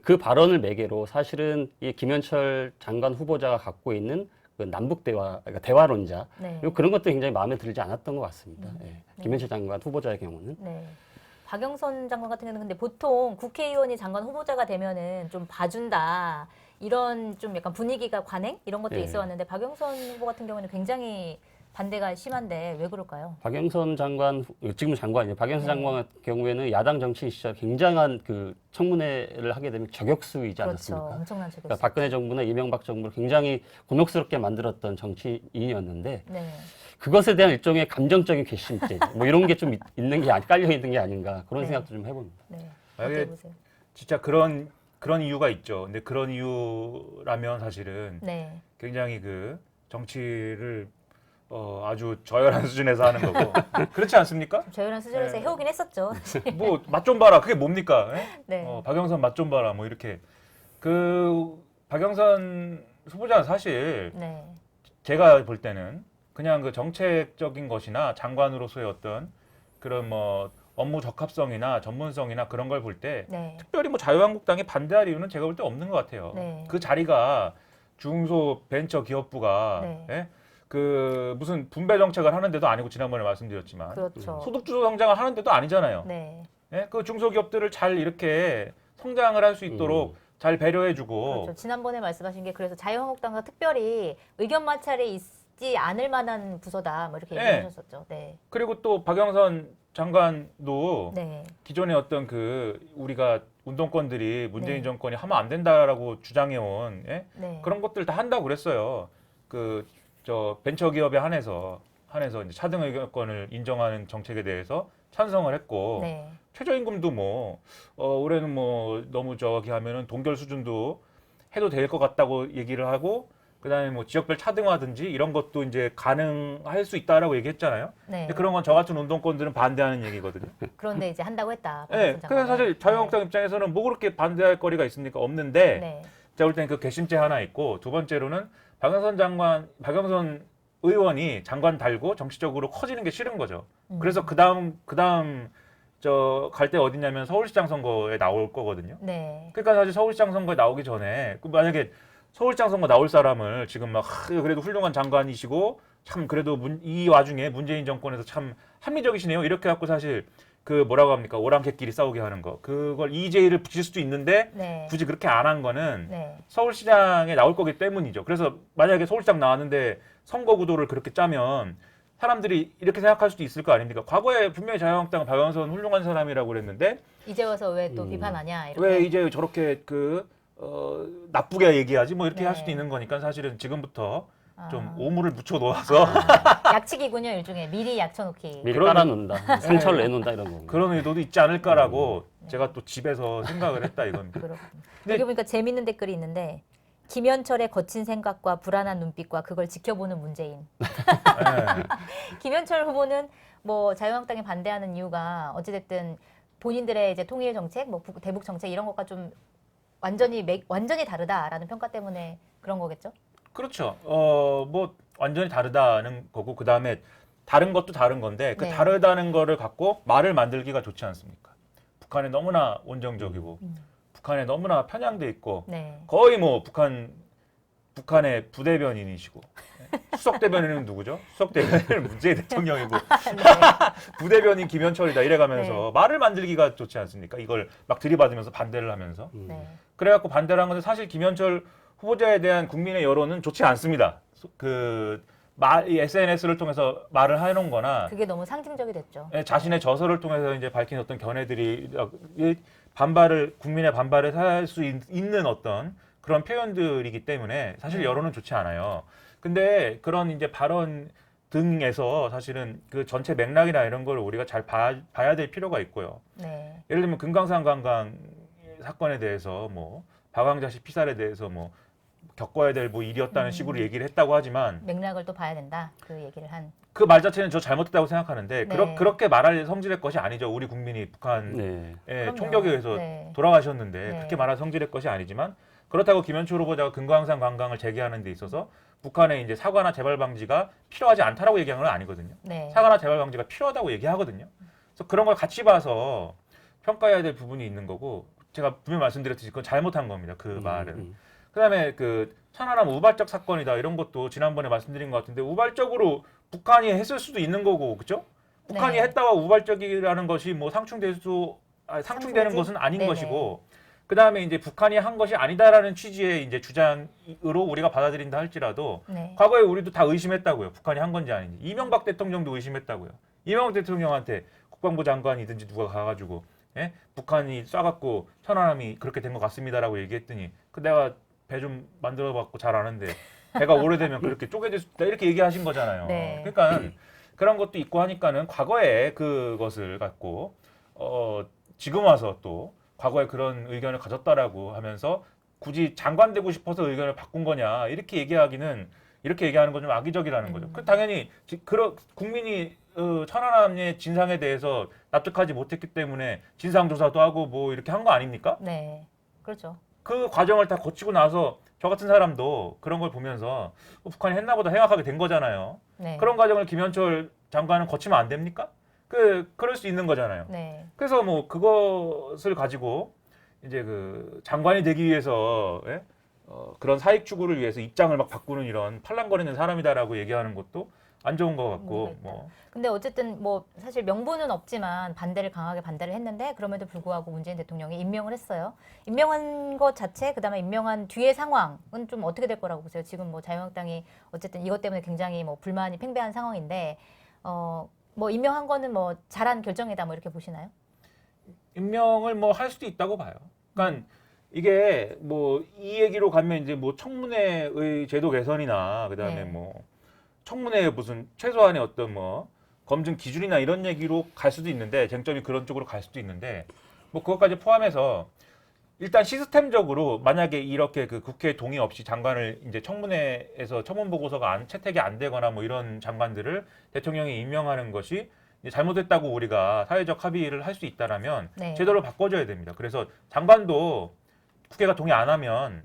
그 발언을 매개로 사실은 이 김현철 장관 후보자가 갖고 있는 그 남북 대화, 그러니까 대화론자 네. 그런 것도 굉장히 마음에 들지 않았던 것 같습니다. 예. 네. 김현철 장관 후보자의 경우는. 네. 박영선 장관 같은 경우는 근데 보통 국회의원이 장관 후보자가 되면은 좀 봐준다 이런 좀 약간 분위기가 관행 이런 것도 예. 있어왔는데 박영선 후보 같은 경우는 굉장히 반대가 심한데 왜 그럴까요? 박영선 장관, 지금 장관이에요. 박영선 네. 장관 같은 경우에는 야당 정치인 시절 굉장한 그 청문회를 하게 되면 저격수이지 그렇죠. 않았습니까? 엄청난 저격수. 그러니까 박근혜 정부나 이명박 정부를 굉장히 곤혹스럽게 만들었던 정치인이었는데 네. 그것에 대한 일종의 감정적인 괘씸죄 뭐 이런 게 좀 있는 게 깔려 있는 게 아닌가 그런 네. 생각도 좀 해봅니다. 네. 만약에 어떻게 보세요? 진짜 그런 이유가 있죠. 근데 그런 이유라면 사실은 네. 굉장히 그 정치를 아주 저열한 수준에서 하는 거고 그렇지 않습니까? 저열한 수준에서 네. 해오긴 했었죠. 뭐 맛 좀 봐라. 그게 뭡니까? 예? 네. 박영선 맛 좀 봐라. 뭐 이렇게 그 박영선 후보자는 사실 네. 제가 볼 때는 그냥 그 정책적인 것이나 장관으로서의 어떤 그런 뭐 업무 적합성이나 전문성이나 그런 걸 볼 때 네. 특별히 뭐 자유한국당이 반대할 이유는 제가 볼 때 없는 것 같아요. 네. 그 자리가 중소벤처기업부가 네. 예? 그 무슨 분배 정책을 하는데도 아니고 지난번에 말씀드렸지만 그렇죠. 소득주도 성장을 하는데도 아니잖아요. 네. 예? 그 중소기업들을 잘 이렇게 성장을 할 수 있도록 잘 배려해주고 그렇죠. 지난번에 말씀하신 게 그래서 자유한국당과 특별히 의견 마찰이 있지 않을 만한 부서다 뭐 이렇게 네. 얘기하셨었죠. 네. 그리고 또 박영선 장관도 네. 기존에 어떤 그 우리가 운동권들이 문재인 네. 정권이 하면 안 된다라고 주장해온 예? 네. 그런 것들 다 한다고 그랬어요. 그 저 벤처기업에 한해서 이제 차등 의견권을 인정하는 정책에 대해서 찬성을 했고 네. 최저임금도 뭐 올해는 뭐 너무 저기 하면은 동결 수준도 해도 될 것 같다고 얘기를 하고 그다음에 뭐 지역별 차등화든지 이런 것도 이제 가능할 수 있다라고 얘기했잖아요. 네. 근데 그런 건 저 같은 운동권들은 반대하는 얘기거든요. 그런데 이제 한다고 했다. 네, 박영선 그래서 장관은. 사실 자유한국당 입장에서는 뭐 그렇게 반대할 거리가 있습니까? 없는데 네. 제가 볼 때는 그 괘씸죄 하나 있고 두 번째로는 박영선 의원이 장관 달고 정치적으로 커지는 게 싫은 거죠. 그래서 그다음 저 갈 때 어디냐면 서울시장 선거에 나올 거거든요. 네. 그러니까 사실 서울시장 선거에 나오기 전에 만약에 서울시장 선거 나올 사람을 지금 막 그래도 훌륭한 장관이시고 참 그래도 이 와중에 문재인 정권에서 참 합리적이시네요. 이렇게 갖고 사실 그 뭐라고 합니까? 오랑캐끼리 싸우게 하는 거. 그걸 EJ를 붙일 수도 있는데 네. 굳이 그렇게 안 한 거는 네. 서울시장에 나올 거기 때문이죠. 그래서 만약에 서울시장 나왔는데 선거 구도를 그렇게 짜면 사람들이 이렇게 생각할 수도 있을 거 아닙니까? 과거에 분명히 자유한국당 박영선 훌륭한 사람이라고 그랬는데 이제 와서 왜 또 비판하냐 이렇게. 왜 이제 저렇게 나쁘게 얘기하지? 뭐 이렇게 네. 할 수도 있는 거니까 사실은 지금부터 좀 아. 오물을 묻혀 놓아서 약치기군요 일종의 미리 약쳐놓기. 미리 그런- 깔아놓는다. 상처를 내놓는다 이런 거. 그런 의도도 있지 않을까라고 제가 또 집에서 생각을 했다 이겁니다. 그렇군요. 근데- 여기 보니까 재밌는 댓글이 있는데 김현철의 거친 생각과 불안한 눈빛과 그걸 지켜보는 문재인. 네. 김현철 후보는 뭐 자유한국당에 반대하는 이유가 어찌됐든 본인들의 이제 통일 정책, 뭐 대북 정책 이런 것과 좀 완전히 다르다라는 평가 때문에 그런 거겠죠? 그렇죠. 뭐 완전히 다르다는 거고 그 다음에 다른 것도 다른 건데 그 네. 다르다는 거를 갖고 말을 만들기가 좋지 않습니까? 북한에 너무나 온정적이고 북한에 너무나 편향돼 있고 네. 거의 뭐 북한의 부대변인이시고 수석 대변인은 누구죠? 수석 대변인은 문재인 대통령이고 부대변인 김현철이다 이래가면서 네. 말을 만들기가 좋지 않습니까? 이걸 막 들이받으면서 반대를 하면서 네. 그래갖고 반대를 한 건데 사실 김현철 후보자에 대한 국민의 여론은 좋지 않습니다. 이 SNS를 통해서 말을 해놓은 거나 그게 너무 상징적이 됐죠. 자신의 저서를 통해서 이제 밝힌 어떤 견해들이 국민의 반발을 살 수 있는 어떤 그런 표현들이기 때문에 사실 여론은 좋지 않아요. 근데 그런 이제 발언 등에서 사실은 그 전체 맥락이나 이런 걸 우리가 잘 봐야 될 필요가 있고요. 네. 예를 들면 금강산 관광 사건에 대해서 뭐 박광자씨 피살에 대해서 뭐 겪어야 될 뭐 일이었다는 식으로 얘기를 했다고 하지만 맥락을 또 봐야 된다. 그 얘기를 한. 그 말 자체는 저 잘못됐다고 생각하는데 네. 그렇게 말할 성질의 것이 아니죠. 우리 국민이 북한의 네. 그럼요. 총격에 의해서 네. 돌아가셨는데 네. 그렇게 말할 성질의 것이 아니지만 그렇다고 김현철 후보자가 금강산 관광을 재개하는 데 있어서 북한의 이제 사과나 재발 방지가 필요하지 않다라고 얘기한 건 아니거든요. 네. 사과나 재발 방지가 필요하다고 얘기하거든요. 그래서 그런 걸 같이 봐서 평가해야 될 부분이 있는 거고 제가 분명히 말씀드렸듯이 그건 잘못한 겁니다. 그 말은. 그다음에 그 천안함 우발적 사건이다 이런 것도 지난번에 말씀드린 것 같은데 우발적으로 북한이 했을 수도 있는 거고 그렇죠? 북한이 네. 했다와 우발적이라는 것이 뭐 상충되는 상충되지? 것은 아닌 네네. 것이고 그다음에 이제 북한이 한 것이 아니다라는 취지의 이제 주장으로 우리가 받아들인다 할지라도 네. 과거에 우리도 다 의심했다고요. 북한이 한 건지 아닌지. 이명박 대통령도 의심했다고요. 이명박 대통령한테 국방부 장관이든지 누가 가가지고 북한이 쏴갖고 천안함이 그렇게 된 것 같습니다라고 얘기했더니 내가 배 좀 만들어봤고 잘 아는데 배가 오래되면 그렇게 쪼개질 수 있다 이렇게 얘기하신 거잖아요. 네. 그러니까 그런 것도 있고 하니까는 과거에 그것을 갖고 지금 와서 또 과거에 그런 의견을 가졌다라고 하면서 굳이 장관 되고 싶어서 의견을 바꾼 거냐 이렇게 얘기하는 건 좀 악의적이라는 거죠. 그 당연히 국민이 천안함의 진상에 대해서 납득하지 못했기 때문에 진상조사도 하고 뭐 이렇게 한 거 아닙니까? 네. 그렇죠. 그 과정을 다 거치고 나서 저 같은 사람도 그런 걸 보면서 북한이 했나 보다 생각하게 된 거잖아요. 네. 그런 과정을 김현철 장관은 거치면 안 됩니까? 그럴 수 있는 거잖아요. 네. 그래서 뭐 그것을 가지고 이제 그 장관이 되기 위해서 그런 사익 추구를 위해서 입장을 막 바꾸는 이런 팔랑거리는 사람이다라고 얘기하는 것도 안 좋은 것 같고 뭐 근데 어쨌든 뭐 사실 명분은 없지만 강하게 반대를 했는데 그럼에도 불구하고 문재인 대통령이 임명을 했어요. 임명한 것 자체 그다음에 임명한 뒤의 상황은 좀 어떻게 될 거라고 보세요? 지금 뭐 자유한국당이 어쨌든 이것 때문에 굉장히 뭐 불만이 팽배한 상황인데 뭐 임명한 거는 뭐 잘한 결정이다 뭐 이렇게 보시나요? 임명을 뭐 할 수도 있다고 봐요. 그러니까 이게 뭐 이 얘기로 가면 이제 뭐 청문회의 제도 개선이나 그다음에 네. 뭐 청문회의 무슨 최소한의 어떤 뭐 검증 기준이나 이런 얘기로 갈 수도 있는데 쟁점이 그런 쪽으로 갈 수도 있는데 뭐 그것까지 포함해서 일단 시스템적으로 만약에 이렇게 그 국회 동의 없이 장관을 이제 청문회에서 청문 보고서가 채택이 안 되거나 뭐 이런 장관들을 대통령이 임명하는 것이 이제 잘못됐다고 우리가 사회적 합의를 할 수 있다라면 네. 제도를 바꿔줘야 됩니다. 그래서 장관도 국회가 동의 안 하면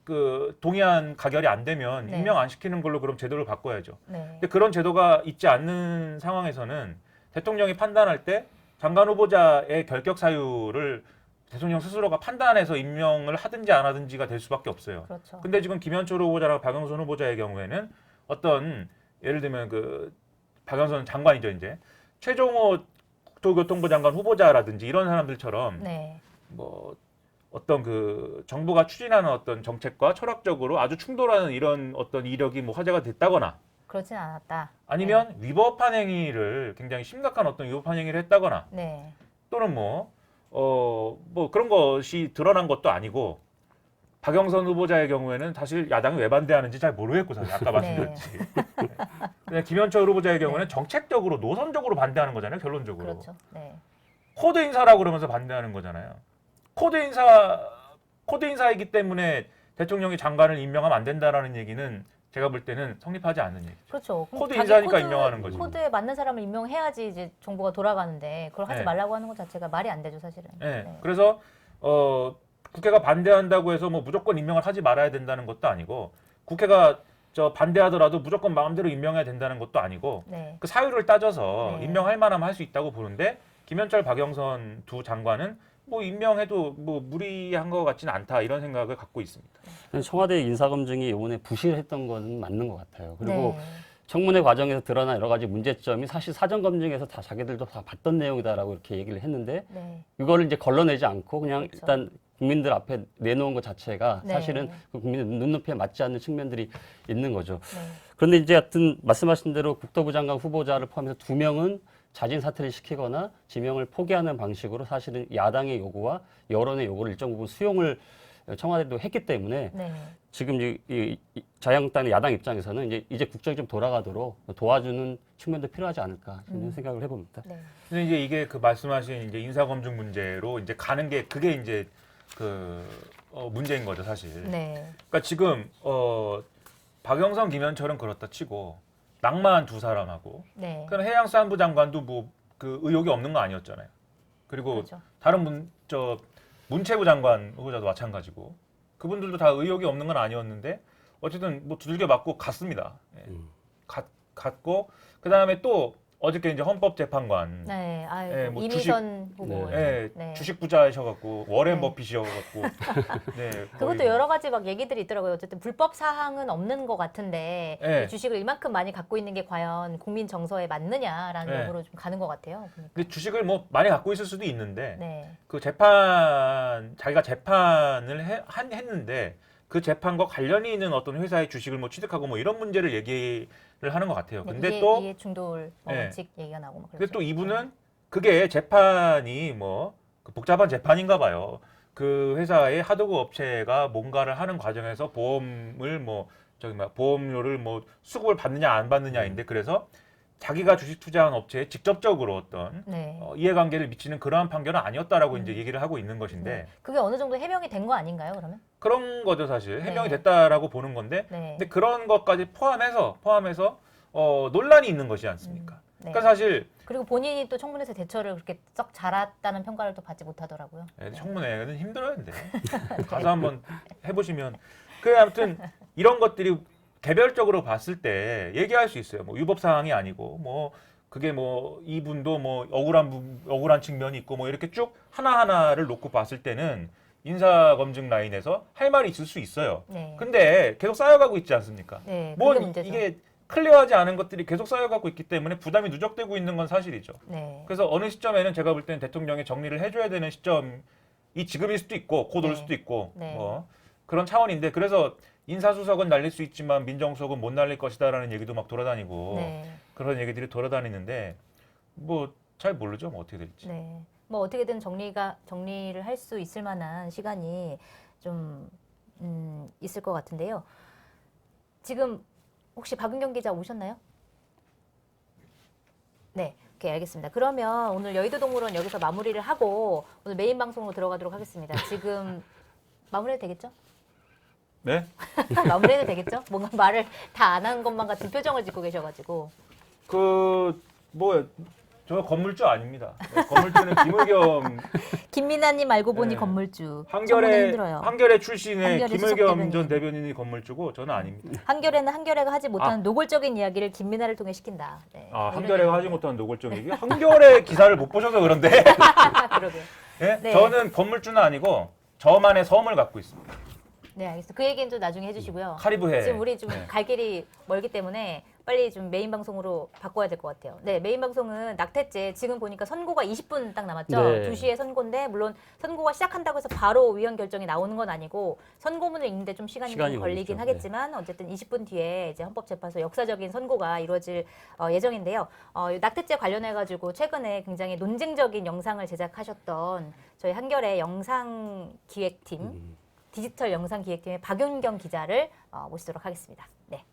그 동의안 가결이 안 되면 네. 임명 안 시키는 걸로 그럼 제도를 바꿔야죠. 네. 근데 그런 제도가 있지 않는 상황에서는 대통령이 판단할 때 장관 후보자의 결격 사유를 대통령 스스로가 판단해서 임명을 하든지 안 하든지가 될 수밖에 없어요. 그렇죠. 근데 지금 김현철 후보자랑 박영선 후보자의 경우에는 어떤 예를 들면 그 박영선 장관이죠 이제 최종호 국토교통부 장관 후보자라든지 이런 사람들처럼 네. 뭐 어떤 그 정부가 추진하는 어떤 정책과 철학적으로 아주 충돌하는 이런 어떤 이력이 뭐 화제가 됐다거나 그렇진 않았다. 아니면 위법한 행위를 굉장히 심각한 어떤 위법한 행위를 했다거나 네. 또는 뭐 그런 것이 드러난 것도 아니고 박영선 후보자의 경우에는 사실 야당이 왜 반대하는지 잘 모르겠고 사실 아까 말씀드렸지. 네. 김현철 후보자의 경우는 정책적으로 노선적으로 반대하는 거잖아요. 결론적으로. 그렇죠. 네. 코드 인사라고 그러면서 반대하는 거잖아요. 코드 인사이기 때문에 대통령이 장관을 임명하면 안 된다라는 얘기는 제가 볼 때는 성립하지 않는 얘기. 그렇죠. 그럼 코드 자기 인사니까 임명하는 거지. 코드에 맞는 사람을 임명해야지 이제 정부가 돌아가는데 그걸 하지 네. 말라고 하는 것 자체가 말이 안 되죠, 사실은. 네. 네. 그래서 국회가 반대한다고 해서 뭐 무조건 임명을 하지 말아야 된다는 것도 아니고 국회가 반대하더라도 무조건 마음대로 임명해야 된다는 것도 아니고 네. 그 사유를 따져서 네. 임명할 만하면 할 수 있다고 보는데 김현철, 박영선 두 장관은 뭐 임명해도 뭐 무리한 것 같지는 않다 이런 생각을 갖고 있습니다. 청와대 인사검증이 이번에 부실했던 건 맞는 것 같아요. 그리고 네. 청문회 과정에서 드러난 여러 가지 문제점이 사실 사전 검증에서 다 자기들도 다 봤던 내용이다라고 이렇게 얘기를 했는데 네. 이거를 이제 걸러내지 않고 그냥 그렇죠. 일단 국민들 앞에 내놓은 것 자체가 네. 사실은 그 국민의 눈높이에 맞지 않는 측면들이 있는 거죠. 네. 그런데 이제 하여튼 말씀하신 대로 국토부 장관 후보자를 포함해서 2명은 자진 사퇴를 시키거나 지명을 포기하는 방식으로 사실은 야당의 요구와 여론의 요구를 일정 부분 수용을 청와대도 했기 때문에 네. 지금 이 자유한국당의 야당 입장에서는 이제 국정이 좀 돌아가도록 도와주는 측면도 필요하지 않을까 이런 생각을 해봅니다. 네. 근데 이제 이게 그 말씀하신 이제 인사검증 문제로 이제 가는 게 그게 이제 문제인 거죠 사실. 네. 그러니까 지금 박영선, 김현철은 그렇다 치고 낭만 두 사람하고 네. 그럼 해양수산부 장관도 뭐 그 의혹이 없는 거 아니었잖아요. 그리고 그렇죠. 다른 문체부 장관 후보자도 마찬가지고 그분들도 다 의혹이 없는 건 아니었는데 어쨌든 뭐 두들겨 맞고 갔습니다. 예. 갔고 그 다음에 또 어저께 이제 헌법재판관 네. 아유, 예, 뭐 이미선 후보. 예, 네. 주식 부자이셔갖고 워렌 네. 버핏이셔갖고 네, 그것도 거의 뭐 여러 가지 막 얘기들이 있더라고요. 어쨌든 불법 사항은 없는 것 같은데 네. 이 주식을 이만큼 많이 갖고 있는 게 과연 국민 정서에 맞느냐라는 네. 여부로 좀 가는 것 같아요. 보니까. 근데 주식을 뭐 많이 갖고 있을 수도 있는데 네. 그 자기가 재판을 했는데 그 재판과 관련이 있는 어떤 회사의 주식을 뭐 취득하고 뭐 이런 문제를 얘기를 하는 것 같아요. 네, 근데 이해 중돌 네. 원칙 얘기가 나오고 막 근데 그렇죠. 또 이분은 그게 재판이 그 복잡한 재판인가 봐요. 그 회사의 하도급 업체가 뭔가를 하는 과정에서 보험을 보험료를 수급을 받느냐 안 받느냐인데 그래서 자기가 주식 투자한 업체에 직접적으로 어떤 네. 이해관계를 미치는 그러한 판결은 아니었다라고 이제 얘기를 하고 있는 것인데 네. 그게 어느 정도 해명이 된 거 아닌가요, 그러면? 그런 거죠 사실 해명이 네. 됐다라고 보는 건데 네. 근데 그런 것까지 포함해서 논란이 있는 것이 않습니까? 네. 그러니까 사실 그리고 본인이 또 청문회에서 대처를 그렇게 썩 잘했다는 평가를 또 받지 못하더라고요. 청문회는 힘들었는데 가서 한번 해보시면 아무튼 이런 것들이 개별적으로 봤을 때 얘기할 수 있어요. 뭐 위법 사항이 아니고 그게 이분도 억울한 측면이 있고 이렇게 쭉 하나하나를 놓고 봤을 때는 인사검증 라인에서 할 말이 있을 수 있어요. 네. 근데 계속 쌓여가고 있지 않습니까? 네. 그게 문제죠. 이게 클리어하지 않은 것들이 계속 쌓여가고 있기 때문에 부담이 누적되고 있는 건 사실이죠. 네. 그래서 어느 시점에는 제가 볼 때는 대통령이 정리를 해줘야 되는 시점이 지금일 수도 있고 곧 올 네. 수도 있고 네. 그런 차원인데 그래서 인사수석은 날릴 수 있지만 민정수석은 못 날릴 것이다라는 얘기도 막 돌아다니고 네. 그런 얘기들이 돌아다니는데 잘 모르죠 어떻게 될지. 네. 어떻게든 정리를 할 수 있을 만한 시간이 좀 있을 것 같은데요. 지금 혹시 박은경 기자 오셨나요? 네, 오케이 알겠습니다. 그러면 오늘 여의도 동물원 여기서 마무리를 하고 오늘 메인 방송으로 들어가도록 하겠습니다. 지금 마무리해도 되겠죠? 네? 마무리해도 되겠죠? 뭔가 말을 다 안 한 것만 같은 표정을 짓고 계셔가지고. 저 건물주 아닙니다. 건물주는 김의겸 김민아님 알고 보니 네. 건물주. 청문회 힘들어요. 한겨레 출신의 한겨레 수석 김의겸 대변인. 전 대변인이 건물주고 저는 아닙니다. 한겨레는 한겨레가 하지 못하는 노골적인 이야기를 김민아를 통해 시킨다. 네. 아, 이런 한겨레가 하지 얘기인데. 못하는 노골적 얘기? 한겨레 기사를 못 보셔서 그런데 그러게요. 예? 네. 저는 건물주는 아니고 저만의 섬을 갖고 있습니다. 네, 알겠습니다. 그 얘기는 좀 나중에 해주시고요. 카리브해. 지금 우리 좀 네. 갈 길이 멀기 때문에 빨리 좀 메인 방송으로 바꿔야 될 것 같아요. 네, 메인 방송은 낙태죄 지금 보니까 선고가 20분 딱 남았죠. 네. 2시에 선고인데 물론 선고가 시작한다고 해서 바로 위헌 결정이 나오는 건 아니고 선고문을 읽는데 좀 시간이 시간이 좀 걸리긴 걸리죠. 하겠지만 어쨌든 20분 뒤에 이제 헌법재판소 역사적인 선고가 이루어질 예정인데요. 낙태죄 관련해 가지고 최근에 굉장히 논쟁적인 영상을 제작하셨던 저희 한겨레 영상기획팀 디지털 영상기획팀의 박윤경 기자를 모시도록 하겠습니다. 네.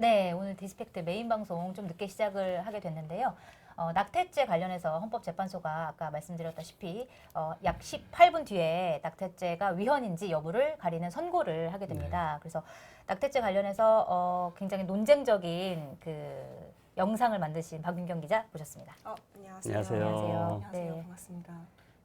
네, 오늘 디스펙트 메인 방송 좀 늦게 시작을 하게 됐는데요. 낙태죄 관련해서 헌법재판소가 아까 말씀드렸다시피 약 18분 뒤에 낙태죄가 위헌인지 여부를 가리는 선고를 하게 됩니다. 그래서 낙태죄 관련해서 굉장히 논쟁적인 그 영상을 만드신 박윤경 기자 모셨습니다. 안녕하세요. 안녕하세요. 안녕하세요. 안녕하세요. 네. 반갑습니다.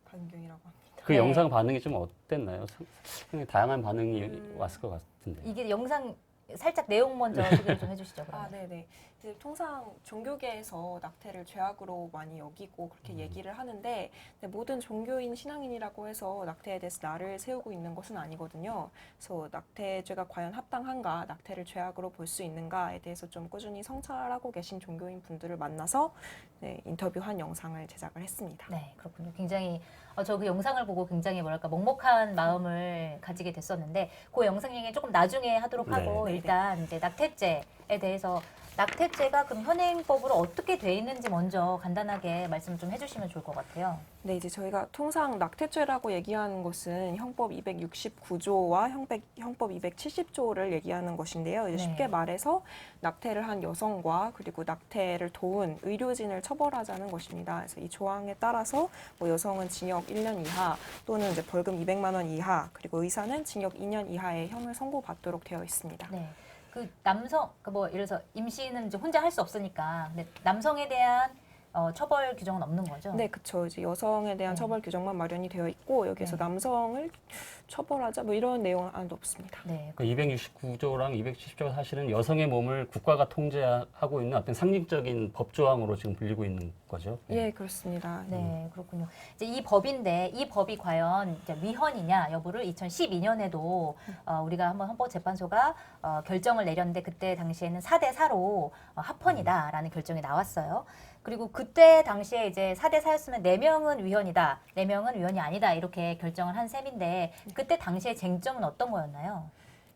박윤경이라고 합니다. 그 네. 영상 반응이 좀 어땠나요? 상당히 다양한 반응이 왔을 것 같은데. 이게 영상 살짝 내용 먼저 소개를 좀 해주시죠. 그러면. 네네. 이제 통상 종교계에서 낙태를 죄악으로 많이 여기고 그렇게 얘기를 하는데 모든 종교인 신앙인이라고 해서 낙태에 대해서 나를 세우고 있는 것은 아니거든요. 그래서 낙태죄가 과연 합당한가, 낙태를 죄악으로 볼 수 있는가에 대해서 좀 꾸준히 성찰하고 계신 종교인 분들을 만나서 인터뷰한 영상을 제작을 했습니다. 네, 그렇군요. 굉장히 저 그 영상을 보고 굉장히 뭐랄까 먹먹한 마음을 가지게 됐었는데 그 영상 얘기 조금 나중에 하도록 하고 네. 일단 이제 낙태죄에 대해서 낙태죄가 그럼 현행법으로 어떻게 돼 있는지 먼저 간단하게 말씀 좀 해주시면 좋을 것 같아요. 네, 이제 저희가 통상 낙태죄라고 얘기하는 것은 형법 269조와 형법 270조를 얘기하는 것인데요. 이제 네. 쉽게 말해서 낙태를 한 여성과 그리고 낙태를 도운 의료진을 처벌하자는 것입니다. 그래서 이 조항에 따라서 뭐 여성은 징역 1년 이하 또는 이제 벌금 200만 원 이하 그리고 의사는 징역 2년 이하의 형을 선고받도록 되어 있습니다. 네. 그 남성, 뭐 예를 들어서 임신은 이제 혼자 할 수 없으니까 근데 남성에 대한 처벌 규정은 없는 거죠? 네, 그렇죠. 이제 여성에 대한 네. 처벌 규정만 마련이 되어 있고 여기서 네. 남성을 처벌하자 뭐 이런 내용은 하나도 없습니다. 네. 269조랑 270조가 사실은 여성의 몸을 국가가 통제하고 있는 어떤 상징적인 법조항으로 지금 불리고 있는 거죠. 예, 그렇습니다. 네, 그렇군요. 이제 이 법인데 이 법이 과연 이제 위헌이냐 여부를 2012년에도 우리가 한번 헌법재판소가 결정을 내렸는데 그때 당시에는 4대 4로 합헌이다라는 결정이 나왔어요. 그리고 그때 당시에 이제 4대 4였으면 4명은 위헌이다, 4명은 위헌이 아니다 이렇게 결정을 한 셈인데 그때 당시에 쟁점은 어떤 거였나요?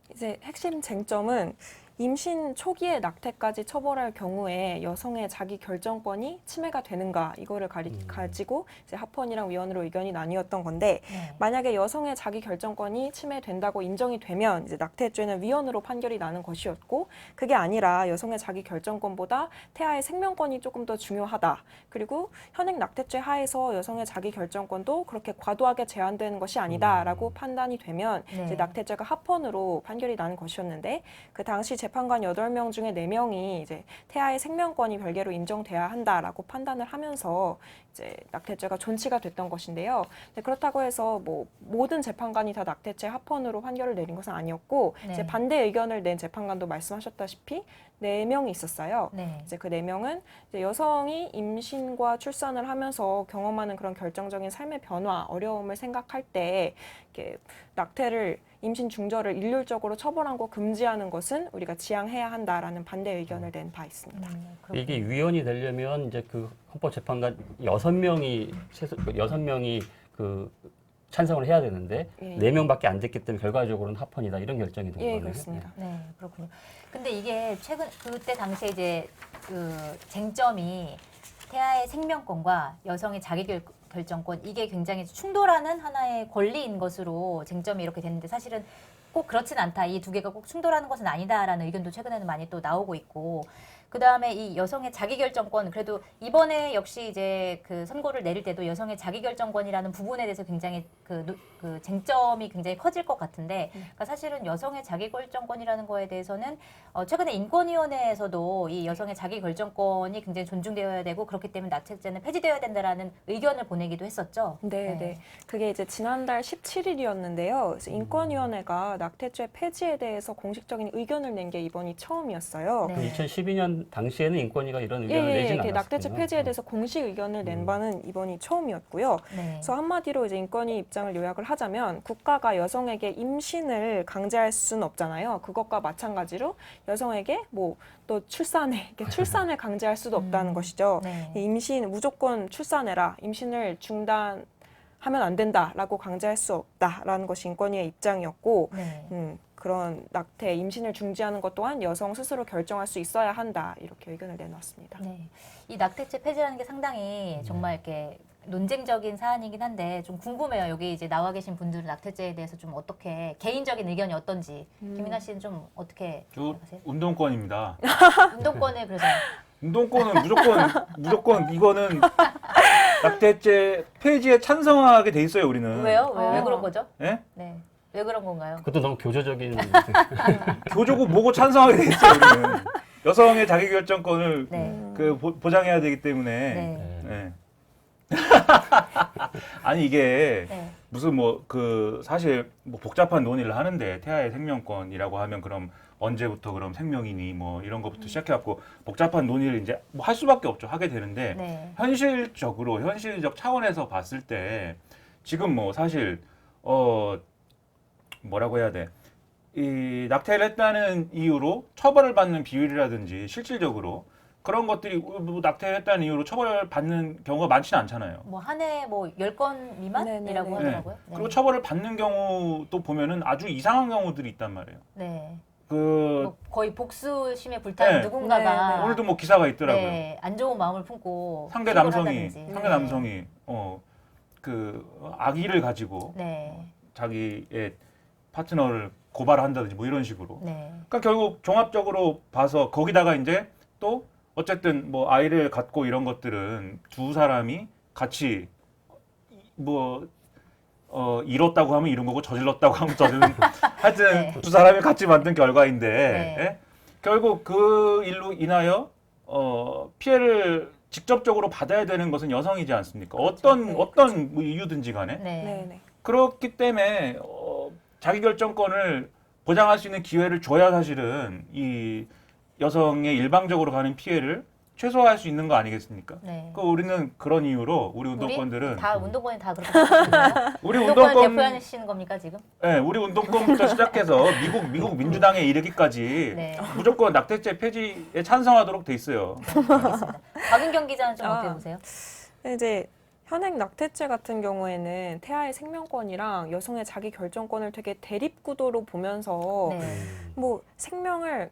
이제 핵심 쟁점은 임신 초기에 낙태까지 처벌할 경우에 여성의 자기 결정권이 침해가 되는가 이거를 가지고 이제 합헌이랑 위헌으로 의견이 나뉘었던 건데 네. 만약에 여성의 자기 결정권이 침해된다고 인정이 되면 이제 낙태죄는 위헌으로 판결이 나는 것이었고 그게 아니라 여성의 자기 결정권보다 태아의 생명권이 조금 더 중요하다. 그리고 현행 낙태죄 하에서 여성의 자기 결정권도 그렇게 과도하게 제한되는 것이 아니다라고 판단이 되면 네. 이제 낙태죄가 합헌으로 판결이 나는 것이었는데 그 당시 재판관 8명 중에 4명이 이제 태아의 생명권이 별개로 인정돼야 한다라고 판단을 하면서 이제 낙태죄가 존치가 됐던 것인데요. 그렇다고 해서 뭐 모든 재판관이 다 낙태죄 합헌으로 판결을 내린 것은 아니었고 네. 이제 반대 의견을 낸 재판관도 말씀하셨다시피 4명이 있었어요. 네. 이제 그 4명은 이제 여성이 임신과 출산을 하면서 경험하는 그런 결정적인 삶의 변화, 어려움을 생각할 때 이렇게 낙태를 임신 중절을 일률적으로 처벌하고 금지하는 것은 우리가 지양해야 한다라는 반대 의견을 낸 바 있습니다. 그렇군요. 이게 위헌이 되려면 이제 그 헌법재판관 6명이 최소 6명이 그 찬성을 해야 되는데 예. 4명밖에 안 됐기 때문에 결과적으로는 합헌이다 이런 결정이 된 예, 거네요. 그렇습니다. 네, 그렇군요. 근데 이게 최근 그때 당시에 이제 그 쟁점이 태아의 생명권과 여성의 자기결정권 이게 굉장히 충돌하는 하나의 권리인 것으로 쟁점이 이렇게 됐는데 사실은 꼭 그렇진 않다. 이 두 개가 꼭 충돌하는 것은 아니다라는 의견도 최근에는 많이 또 나오고 있고 그다음에 이 여성의 자기결정권 그래도 이번에 역시 이제 그 선고를 내릴 때도 여성의 자기결정권이라는 부분에 대해서 굉장히 그 쟁점이 굉장히 커질 것 같은데 그러니까 사실은 여성의 자기결정권이라는 거에 대해서는 최근에 인권위원회에서도 이 여성의 자기결정권이 굉장히 존중되어야 되고 그렇기 때문에 낙태죄는 폐지되어야 된다라는 의견을 보내기도 했었죠. 네, 네. 그게 이제 지난달 17일이었는데요. 그래서 인권위원회가 낙태죄 폐지에 대해서 공식적인 의견을 낸 게 이번이 처음이었어요. 네. 그 2012년 당시에는 인권위가 이런 예, 의견을 예, 내진 이렇게 않았거든요. 낙태죄 폐지에 대해서 공식 의견을 낸 바는 이번이 처음이었고요. 네. 그래서 한마디로 이제 인권위 입장을 요약을 하자면 국가가 여성에게 임신을 강제할 수는 없잖아요. 그것과 마찬가지로 여성에게 뭐 또 출산을 강제할 수도 없다는 것이죠. 네. 임신 무조건 출산해라. 임신을 중단하면 안 된다라고 강제할 수 없다라는 것이 인권위의 입장이었고 네. 그런 낙태, 임신을 중지하는 것 또한 여성 스스로 결정할 수 있어야 한다. 이렇게 의견을 내놨습니다. 네. 이 낙태죄 폐지라는 게 상당히 정말 이렇게 논쟁적인 사안이긴 한데 좀 궁금해요. 여기 이제 나와 계신 분들은 낙태죄에 대해서 좀 어떻게 개인적인 의견이 어떤지 김민아 씨는 좀 어떻게 저 생각하세요? 운동권입니다. 운동권을 그래서 운동권은 무조건 이거는 낙태죄 폐지에 찬성하게 돼 있어요, 우리는. 왜요? 왜 그런 거죠? 예? 네. 왜 그런 건가요? 그것도 너무 교조적인 교조고 뭐고 찬성하게 돼 있어요, 우리는. 여성의 자기결정권을 네. 그 보장해야 되기 때문에. 네. 네. 아니 이게 네. 무슨 뭐 그 사실 뭐 복잡한 논의를 하는데 태아의 생명권이라고 하면 그럼 언제부터 그럼 생명이니 뭐 이런 것부터 시작해갖고 복잡한 논의를 이제 뭐 할 수밖에 없죠. 하게 되는데 네. 현실적 차원에서 봤을 때 지금 뭐 사실 뭐라고 해야 돼? 이 낙태를 했다는 이유로 처벌을 받는 비율이라든지 실질적으로 그런 것들이 뭐 낙태를 했다는 이유로 처벌받는 경우가 많지는 않잖아요. 뭐 한 해 뭐 10건 미만이라고 네, 네, 네. 하더라고요. 네. 그리고 처벌을 받는 경우도 보면은 아주 이상한 경우들이 있단 말이에요. 네. 그 뭐 거의 복수심에 불타는 네. 누군가가 네, 오늘도 뭐 기사가 있더라고요. 네, 안 좋은 마음을 품고 상대 신고를 남성이 한다든지. 상대 네. 남성이 그 아기를 가지고 네. 자기의 파트너를 고발한다든지 뭐 이런 식으로. 네. 그러니까 결국 종합적으로 봐서 거기다가 이제 또 어쨌든 뭐 아이를 갖고 이런 것들은 두 사람이 같이 뭐 이뤘다고 하면 이룬 거고 저질렀다고 하면 저지른 하여튼 네. 두 사람이 같이 만든 결과인데 네. 예? 결국 그 일로 인하여 피해를 직접적으로 받아야 되는 것은 여성이지 않습니까? 네, 어떤 뭐 이유든지 간에 네. 네, 네. 그렇기 때문에 자기결정권을 보장할 수 있는 기회를 줘야 사실은 이 여성의 일방적으로 가는 피해를 최소화할 수 있는 거 아니겠습니까? 네. 그 우리는 그런 이유로 우리 운동권들은 다 운동권이 다 그렇게 생각하시는 거예요? 우리 운동권을 운동권 대표하시는 겁니까 지금? 네, 우리 운동권부터 시작해서 미국 민주당에 이르기까지 네. 무조건 낙태죄 폐지에 찬성하도록 돼 있어요. 알겠습니다. 박은경 기자는 좀 어떻게 보세요? 이제 현행 낙태죄 같은 경우에는 태아의 생명권이랑 여성의 자기 결정권을 되게 대립 구도로 보면서 네. 뭐 생명을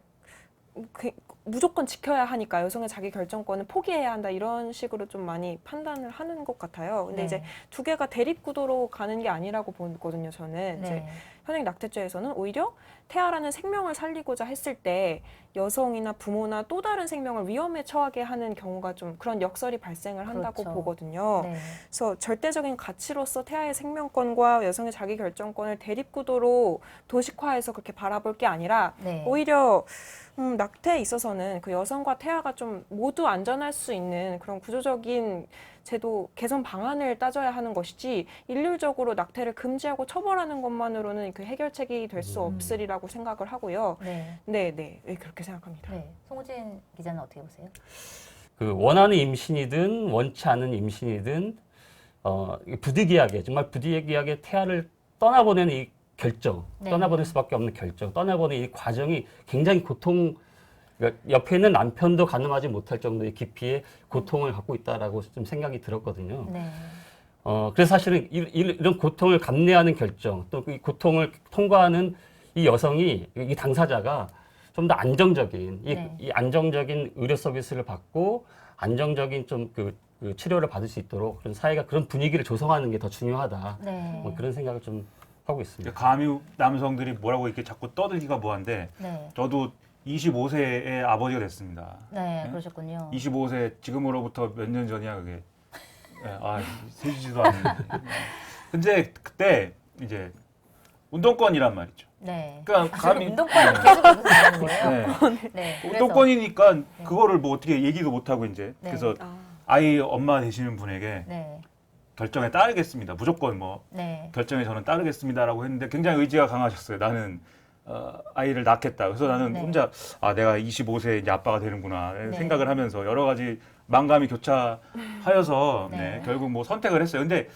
무조건 지켜야 하니까 여성의 자기 결정권을 포기해야 한다 이런 식으로 좀 많이 판단을 하는 것 같아요. 근데 네. 이제 두 개가 대립 구도로 가는 게 아니라고 보거든요. 저는 이제 네. 편행 낙태죄에서는 오히려 태아라는 생명을 살리고자 했을 때 여성이나 부모나 또 다른 생명을 위험에 처하게 하는 경우가 좀 그런 역설이 발생을 한다고 그렇죠. 보거든요. 네. 그래서 절대적인 가치로서 태아의 생명권과 여성의 자기 결정권을 대립구도로 도식화해서 그렇게 바라볼 게 아니라 네. 오히려 낙태에 있어서는 그 여성과 태아가 좀 모두 안전할 수 있는 그런 구조적인 제도 개선 방안을 따져야 하는 것이지 일률적으로 낙태를 금지하고 처벌하는 것만으로는 그 해결책이 될 수 없으리라고 생각을 하고요. 네. 네, 그렇게 생각합니다. 네. 송우진 기자는 어떻게 보세요? 그 원하는 임신이든 원치 않은 임신이든 부득이하게 정말 부득이하게 태아를 떠나보내는 이 결정, 네. 떠나보낼 수밖에 없는 결정, 떠나보내는 이 과정이 굉장히 그러니까 옆에 있는 남편도 가늠하지 못할 정도의 깊이의 고통을 갖고 있다라고 좀 생각이 들었거든요. 네. 그래서 사실은 이런 고통을 감내하는 결정, 또 이 고통을 통과하는 이 여성이, 이 당사자가 좀 더 안정적인, 네. 이 안정적인 의료 서비스를 받고 안정적인 좀 그 치료를 받을 수 있도록 그런 사회가 그런 분위기를 조성하는 게 더 중요하다. 네. 뭐 그런 생각을 좀 하고 있습니다. 감히 남성들이 뭐라고 이렇게 자꾸 떠들기가 뭐한데 네. 저도 25세의 아버지가 됐습니다. 네. 네? 그러셨군요. 25세 지금으로부터 몇 년 전이야 그게. 세지지도 않는데. 근데 그때 이제 운동권이란 말이죠. 네. 그러니까 감히 운동권을 계속 여기서 말하는 거예요. 네. 네. 그래서- 운동권이니까 그거를 뭐 어떻게 얘기도 못 하고 이제 네. 그래서 아이 엄마 되시는 분에게 네. 결정에 따르겠습니다. 무조건 뭐 네. 결정에 저는 따르겠습니다라고 했는데 굉장히 의지가 강하셨어요. 나는 아이를 낳겠다. 그래서 나는 네. 혼자 내가 25세 이제 아빠가 되는구나 네. 생각을 하면서 여러 가지 만감이 교차하여서 네. 네, 결국 뭐 선택을 했어요. 근데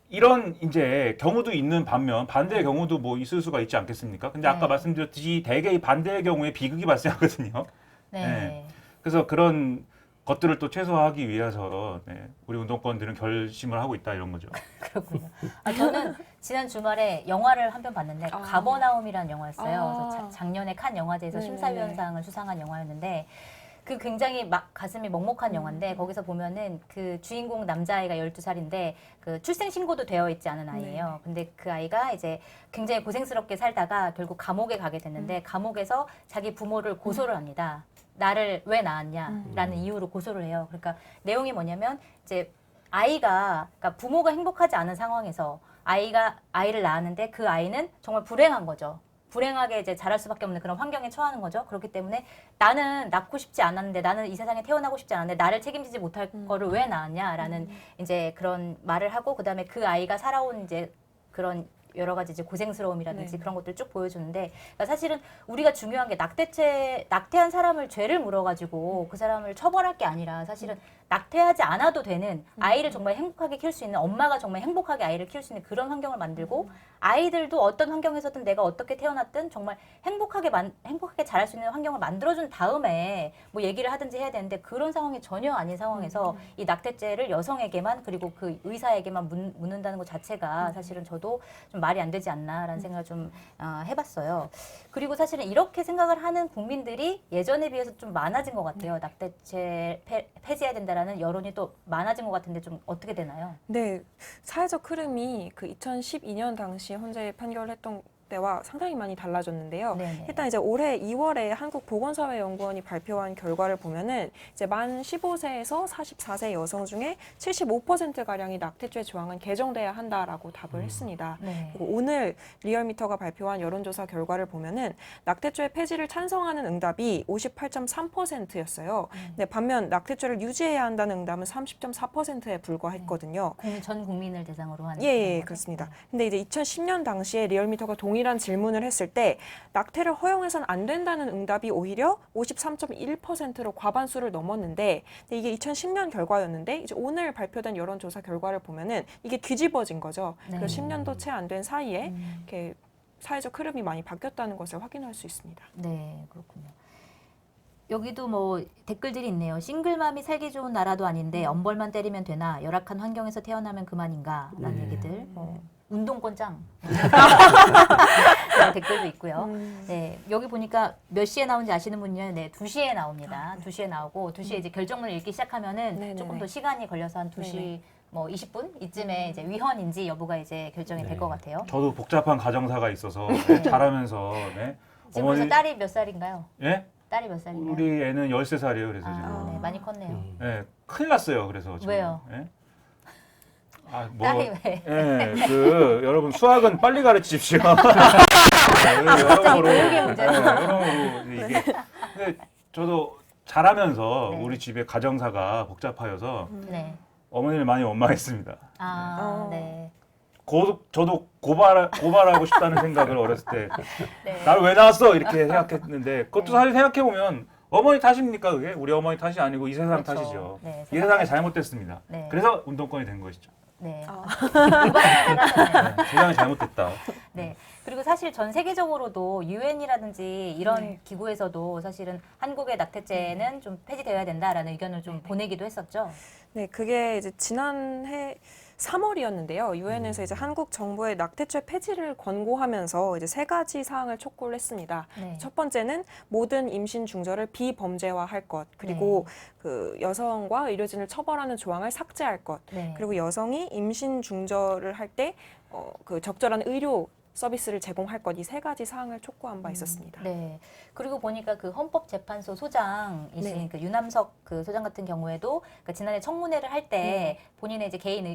이런 이제 경우도 있는 반면 반대의 경우도 뭐 있을 수가 있지 않겠습니까? 근데 아까 네. 말씀드렸듯이 대개 반대의 경우에 비극이 발생하거든요. 네. 네. 그래서 그런 것들을 또 최소화하기 위해서 우리 운동권들은 결심을 하고 있다 이런 거죠. 그렇군요. 저는 지난 주말에 영화를 한 편 봤는데 아. 가버나움이라는 영화였어요. 아. 그래서 작년에 칸 영화제에서 네네네. 심사위원상을 수상한 영화였는데 그 굉장히 가슴이 먹먹한 영화인데 거기서 보면은 그 주인공 남자아이가 12살인데 그 출생신고도 되어 있지 않은 아이예요. 근데 그 아이가 이제 굉장히 고생스럽게 살다가 결국 감옥에 가게 됐는데 감옥에서 자기 부모를 고소를 합니다. 나를 왜 낳았냐라는 이유로 고소를 해요. 그러니까 내용이 뭐냐면 이제 그러니까 부모가 행복하지 않은 상황에서 아이를 낳았는데 그 아이는 정말 불행한 거죠. 불행하게 이제 자랄 수밖에 없는 그런 환경에 처하는 거죠. 그렇기 때문에 나는 낳고 싶지 않았는데 나는 이 세상에 태어나고 싶지 않았는데 나를 책임지지 못할 거를 왜 낳았냐라는 이제 그런 말을 하고 그다음에 그 아이가 살아온 이제 그런 여러 가지 이제 고생스러움이라든지 네. 그런 것들 쭉 보여주는데 그러니까 사실은 우리가 중요한 게 낙태한 사람을 죄를 물어가지고 그 사람을 처벌할 게 아니라 사실은 낙태하지 않아도 되는 아이를 정말 행복하게 키울 수 있는 엄마가 정말 행복하게 아이를 키울 수 있는 그런 환경을 만들고 아이들도 어떤 환경에서든 내가 어떻게 태어났든 정말 행복하게 자랄 수 있는 환경을 만들어준 다음에 뭐 얘기를 하든지 해야 되는데 그런 상황이 전혀 아닌 상황에서 이 낙태죄를 여성에게만 그리고 그 의사에게만 묻는다는 것 자체가 사실은 저도 좀 말이 안 되지 않나라는 생각을 좀 해봤어요. 그리고 사실은 이렇게 생각을 하는 국민들이 예전에 비해서 좀 많아진 것 같아요. 낙태죄 폐지해야 된다라는 여론이 또 많아진 것 같은데 좀 어떻게 되나요? 네, 사회적 흐름이 그 2012년 당시 헌재 판결을 했던 때와 상당히 많이 달라졌는데요. 네네. 일단 이제 올해 2월에 한국보건사회연구원이 발표한 결과를 보면은 이제 만 15세에서 44세 여성 중에 75%가량이 낙태죄 조항은 개정돼야 한다라고 답을 했습니다. 네. 그리고 오늘 리얼미터가 발표한 여론조사 결과를 보면은 낙태죄 폐지를 찬성하는 응답이 58.3%였어요. 근데 반면 낙태죄를 유지해야 한다는 응답은 30.4%에 불과했거든요. 전 국민을 대상으로 하는 예, 그런 거죠? 그렇습니다. 근데 이제 2010년 당시에 리얼미터가 동일한 질문을 했을 때 낙태를 허용해서는 안 된다는 응답이 오히려 53.1%로 과반수를 넘었는데 근데 이게 2010년 결과였는데 이제 오늘 발표된 여론조사 결과를 보면은 이게 뒤집어진 거죠. 네. 그래서 10년도 채 안 된 사이에 이렇게 사회적 흐름이 많이 바뀌었다는 것을 확인할 수 있습니다. 네, 그렇군요. 여기도 뭐 댓글들이 있네요. 싱글맘이 살기 좋은 나라도 아닌데 엄벌만 때리면 되나? 열악한 환경에서 태어나면 그만인가? 라는 얘기들. 운동권 짱. 그런 댓글도 있고요. 네, 여기 보니까 몇 시에 나오는지 아시는 분이요? 네, 2시에 나옵니다. 2시에 나오고 2시에 이제 결정문을 읽기 시작하면은 네네네. 조금 더 시간이 걸려서 한 2시 네네. 뭐 20분 이쯤에 이제 위헌인지 여부가 이제 결정이 될 것 같아요. 저도 복잡한 가정사가 있어서 네, 자라면서 네. 지금 벌써 딸이 몇 살인가요? 예? 딸이 몇 살인가요? 우리 애는 13살이에요. 그래서 아, 지금 네, 많이 컸네요. 예, 큰일 났어요. 그래서 지금. 왜요? 예? 아, 뭐 딸이 왜? 예, 여러분 수학은 빨리 가르치십시오. 갑자기 교육의 문제로. 여러모로 이게 근데 저도 자라면서 네. 우리 집에 가정사가 복잡하여서 네. 어머니를 많이 원망했습니다. 아, 네. 저도 고발하고 싶다는 생각을 어렸을 때 네. 나를 왜 낳았어 이렇게 생각했는데 그것도 사실 생각해 보면 어머니 탓입니까 그게? 우리 어머니 탓이 아니고 이 세상 그렇죠. 탓이죠. 네, 이 세상이 잘못됐습니다. 네. 그래서 운동권이 된 것이죠. 네. 아. 고발을 세상이 잘못됐다. 네. 그리고 사실 전 세계적으로도 유엔이라든지 이런 기구에서도 사실은 한국의 낙태죄는 좀 폐지되어야 된다라는 의견을 좀 보내기도 했었죠. 네, 그게 이제 지난해 3월이었는데요. 유엔에서 이제 한국 정부의 낙태죄 폐지를 권고하면서 이제 3가지 사항을 촉구를 했습니다. 네. 첫 번째는 모든 임신 중절을 비범죄화할 것, 그리고 그 여성과 의료진을 처벌하는 조항을 삭제할 것, 네. 그리고 여성이 임신 중절을 할 때 그 적절한 의료 서비스를 제공할 것, 이 3가지 사항을 촉구한 바 있었습니다. 네. 그리고 보니까 그 헌법재판소 소장이신 네. 그 유남석 그 소장 같은 경우에도 그러니까 지난해 청문회를 할 때 본인의 이제 개인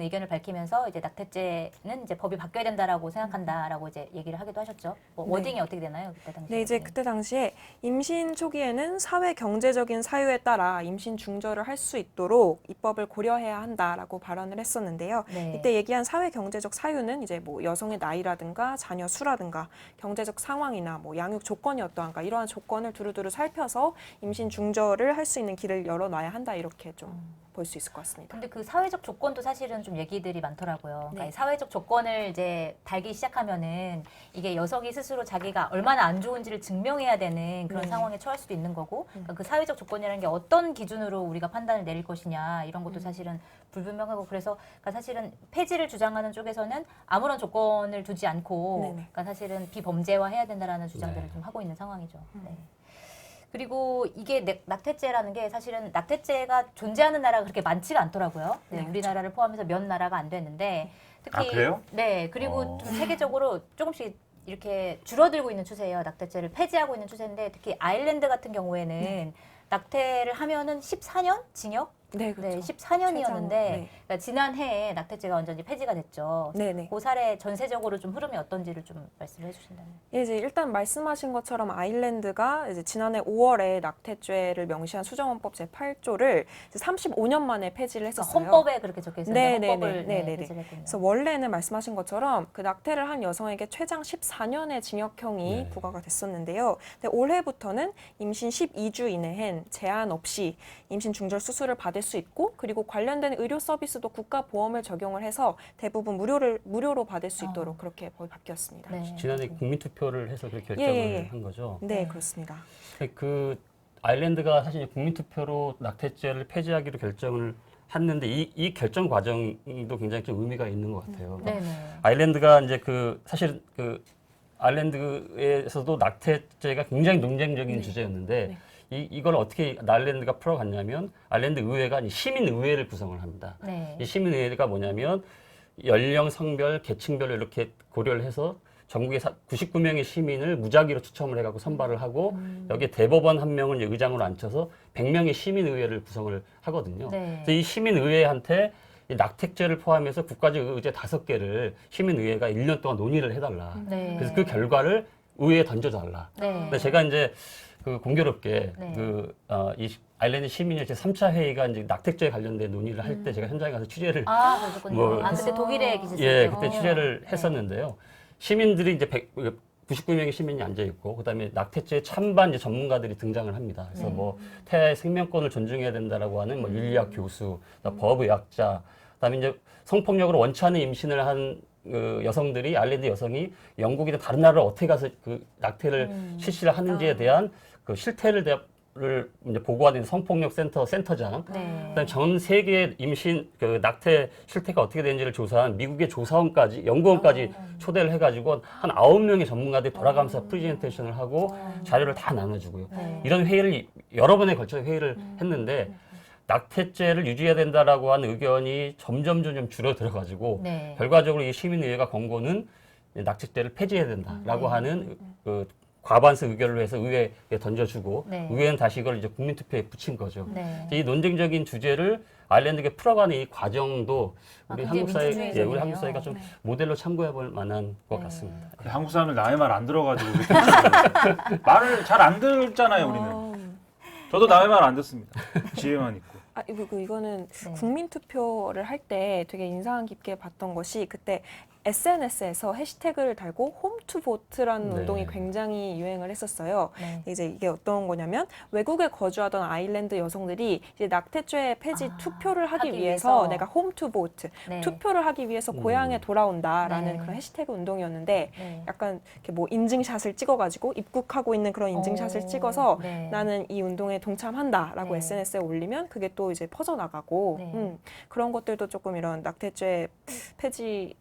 의견을 밝히면서 이제 낙태죄는 이제 법이 바뀌어야 된다라고 생각한다라고 이제 얘기를 하기도 하셨죠. 뭐 네. 워딩이 어떻게 되나요? 그때 당시에? 네, 이제 그때 당시에 임신 초기에는 사회 경제적인 사유에 따라 임신 중절을 할 수 있도록 입법을 고려해야 한다라고 발언을 했었는데요. 네. 이때 얘기한 사회 경제적 사유는 이제 뭐 여성의 나이라든가 자녀 수라든가 경제적 상황이나 뭐 양육 조건이 어떠한가 이러한 조건을 두루두루 살펴서 임신 중절을 할 수 있는 길을 열어놔야 한다 이렇게 좀 볼 수 있을 것 같습니다. 근데 그 사회적 조건도 사실은 좀 얘기들이 많더라고요. 그러니까 네. 이 사회적 조건을 이제 달기 시작하면은 이게 여성이 스스로 자기가 얼마나 안 좋은지를 증명해야 되는 그런 네. 상황에 처할 수도 있는 거고, 그러니까 그 사회적 조건이라는 게 어떤 기준으로 우리가 판단을 내릴 것이냐 이런 것도 사실은 불분명하고, 그래서 그러니까 사실은 폐지를 주장하는 쪽에서는 아무런 조건을 두지 않고, 네네. 그러니까 사실은 비범죄화해야 된다라는 주장들을 네. 좀 하고 있는 상황이죠. 네. 그리고 이게 낙태죄라는 게 사실은 낙태죄가 존재하는 나라가 그렇게 많지가 않더라고요. 네, 네, 우리나라를 포함해서 몇 나라가 안 됐는데 특히 아, 그래요? 네, 그리고 어. 좀 세계적으로 조금씩 이렇게 줄어들고 있는 추세예요. 낙태죄를 폐지하고 있는 추세인데 특히 아일랜드 같은 경우에는 낙태를 하면은 14년 징역? 네, 그렇죠. 네, 14년이었는데 네. 그러니까 지난해에 낙태죄가 완전히 폐지가 됐죠. 네네. 그 사례 전세적으로 좀 흐름이 어떤지를 좀 말씀해 주신다면. 예, 이제 일단 말씀하신 것처럼 아일랜드가 이제 지난해 5월에 낙태죄를 명시한 수정헌법 제8조를 35년 만에 폐지를 했었어요. 헌법에 그렇게 적혀 있었는데 네, 헌법을 네, 네, 네, 네. 폐지를 했군요. 그래서 원래는 말씀하신 것처럼 그 낙태를 한 여성에게 최장 14년의 징역형이 네. 부과가 됐었는데요. 근데 올해부터는 임신 12주 이내엔 제한 없이 임신 중절 수술을 받을 수 있고, 그리고 관련된 의료 서비스도 국가 보험을 적용을 해서 대부분 무료로 받을 수 있도록 그렇게 법이 바뀌었습니다. 네. 지난해 국민투표를 해서 그 결정을 예. 한 거죠. 네, 그렇습니다. 그 아일랜드가 사실 국민투표로 낙태죄를 폐지하기로 결정을 했는데 이 결정 과정도 굉장히 좀 의미가 있는 것 같아요. 네네. 아일랜드가 이제 사실 아일랜드에서도 낙태죄가 굉장히 논쟁적인 주제였는데 이걸 어떻게 아일랜드가 풀어갔냐면 아일랜드 의회가 시민의회를 구성을 합니다. 네. 이 시민의회가 뭐냐면 연령, 성별, 계층별로 이렇게 고려를 해서 전국의 99명의 시민을 무작위로 추첨을 해갖고 선발을 하고 여기에 대법원 한 명을 이제 의장으로 앉혀서 100명의 시민의회를 구성을 하거든요. 네. 그래서 이 시민의회한테 이 낙태죄를 포함해서 국가적 의제 5개를 시민의회가 1년 동안 논의를 해달라. 네. 그래서 그 결과를 의회에 던져달라. 네. 근데 제가 이제 공교롭게 네. 이 아일랜드 시민의 제 3차 회의가 이제 낙태죄에 관련된 논의를 할 때 제가 현장에 가서 취재를 아, 그러셨군요. 뭐 아, 그때 독일에 계셨어요. 예, 그때 취재를 했었는데요. 시민들이 이제 99명의 시민이 앉아 있고 그다음에 낙태죄 찬반 이제 전문가들이 등장을 합니다. 그래서 뭐 태아의 생명권을 존중해야 된다라고 하는 뭐 윤리학 교수, 법의학자, 그다음에 이제 성폭력으로 원치 않는 임신을 한 여성들이 아일랜드 여성이 영국이나 다른 나라를 어떻게 가서 그 낙태를 실시를 하는지에 대한 그 실태를 이제 보고하는 성폭력 센터장, 네. 그다음에 전 세계 임신 낙태 실태가 어떻게 되는지를 조사한 미국의 조사원까지 연구원까지 초대를 해가지고 한 9명의 전문가들이 돌아가면서 프레젠테이션을 하고 자료를 다 나눠주고요. 네. 이런 회의를 여러 번에 걸쳐서 회의를 했는데 낙태죄를 유지해야 된다라고 하는 의견이 점점 줄어들어가지고 네. 결과적으로 이 시민의회가 권고는 낙태죄를 폐지해야 된다라고 네. 하는 그 과반수 의결을 해서 의회에 던져주고 네. 의회는 다시 이걸 이제 국민투표에 붙인 거죠. 네. 이 논쟁적인 주제를 아일랜드에 풀어가는 이 과정도 우리 굉장히 한국 사회, 민주주의적이네요. 우리 한국 사회가 좀 네. 모델로 참고해 볼 만한 것 네. 같습니다. 한국 사람들 남의 말 안 들어가지고 그렇게 말을 잘 안 듣잖아요, 우리는. 저도 남의 말 안 듣습니다. 지혜만 있고. 이거는 네. 국민 투표를 할 때 되게 인상 깊게 봤던 것이 그때 SNS에서 해시태그를 달고 홈투보트라는 네. 운동이 굉장히 유행을 했었어요. 네. 이제 이게 어떤 거냐면 외국에 거주하던 아일랜드 여성들이 이제 낙태죄 폐지 투표를 하기 위해서 내가 홈투보트 네. 투표를 하기 위해서 고향에 돌아온다라는 네. 그런 해시태그 운동이었는데 네. 약간 이렇게 뭐 인증샷을 찍어가지고 입국하고 있는 그런 인증샷을 찍어서 네. 나는 이 운동에 동참한다라고 네. SNS에 올리면 그게 또 이제 퍼져나가고 네. 그런 것들도 조금 이런 낙태죄 폐지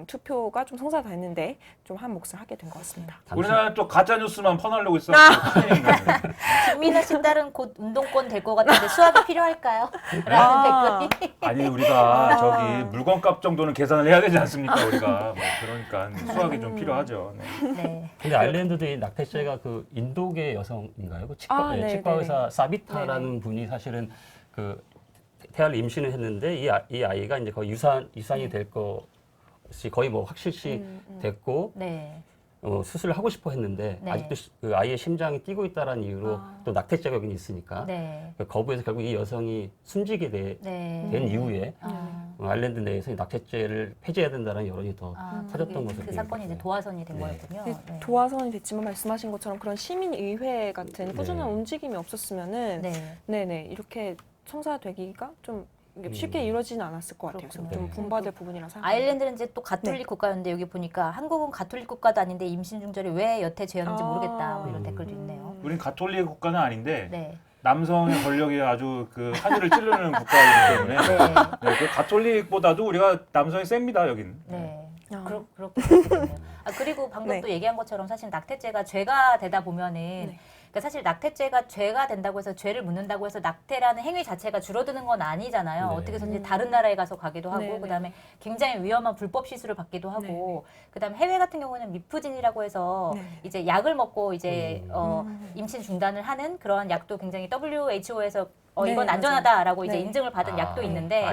투표가 좀 성사됐는데 좀 한 몫을 하게 된 것 같습니다. 우리나라 또 가짜 뉴스만 퍼나려고 있어. 김민아 씨 딸은 곧 운동권 될 것 같은데 수학이 필요할까요? 라는 댓글이. 아니 우리가 저기 물건값 정도는 계산을 해야 되지 않습니까? 우리가 뭐 그러니까 수학이 좀 필요하죠. 네. 네. 근데 아일랜드도 이 낙태죄가 그 인도계 여성인가요? 그 치과, 네, 치과 네, 의사 네. 사비타라는 분이 사실은 그 태아를 임신을 했는데 이 아이가 이제 거의 유산이 될 것이 거의 뭐 확실시 됐고 네. 수술을 하고 싶어 했는데 네. 아직도 그 아이의 심장이 뛰고 있다라는 이유로 또 낙태 자격이 있으니까 네. 거부해서 결국 이 여성이 숨지게 네. 된 이후에 아, 아일랜드 내에서 이 낙태죄를 폐지해야 된다는 여론이 더 그게 커졌던 것으로 그 보입니다. 사건이 이제 도화선이 된 네. 거였군요. 네, 네. 도화선이 됐지만 말씀하신 것처럼 그런 시민의회 같은 꾸준한 네. 움직임이 없었으면은 네. 네네 이렇게 성사되기가 좀 이게 쉽게 이루어지진 않았을 것 같아요. 그래서 그렇군요. 좀 본받을 부분이라 생각합니다. 아일랜드는 이제 또 가톨릭 국가였는데 여기 보니까 한국은 가톨릭 국가도 아닌데 임신 중절이 왜 여태 죄였는지 모르겠다. 뭐 이런 댓글도 있네요. 우린 가톨릭 국가는 아닌데 네. 남성의 권력이 아주 그 하늘을 찌르는 국가이기 때문에 네. 네, 그 가톨릭보다도 우리가 남성이 셉니다 여기는. 네. 아. 그렇군요. 그리고 방금 네. 또 얘기한 것처럼 사실 낙태죄가 죄가 되다 보면은 네. 그러니까 사실 낙태죄가 죄가 된다고 해서 죄를 묻는다고 해서 낙태라는 행위 자체가 줄어드는 건 아니잖아요. 네. 어떻게 해서든지 다른 나라에 가서 가기도 하고 네, 네. 그다음에 굉장히 위험한 불법 시술을 받기도 하고 네, 네. 그다음에 해외 같은 경우는 미프진이라고 해서 네. 이제 약을 먹고 이제 임신 중단을 하는 그러한 약도 굉장히 WHO에서 네, 이건 맞아요. 안전하다라고 이제 네. 인증을 받은 약도 있는데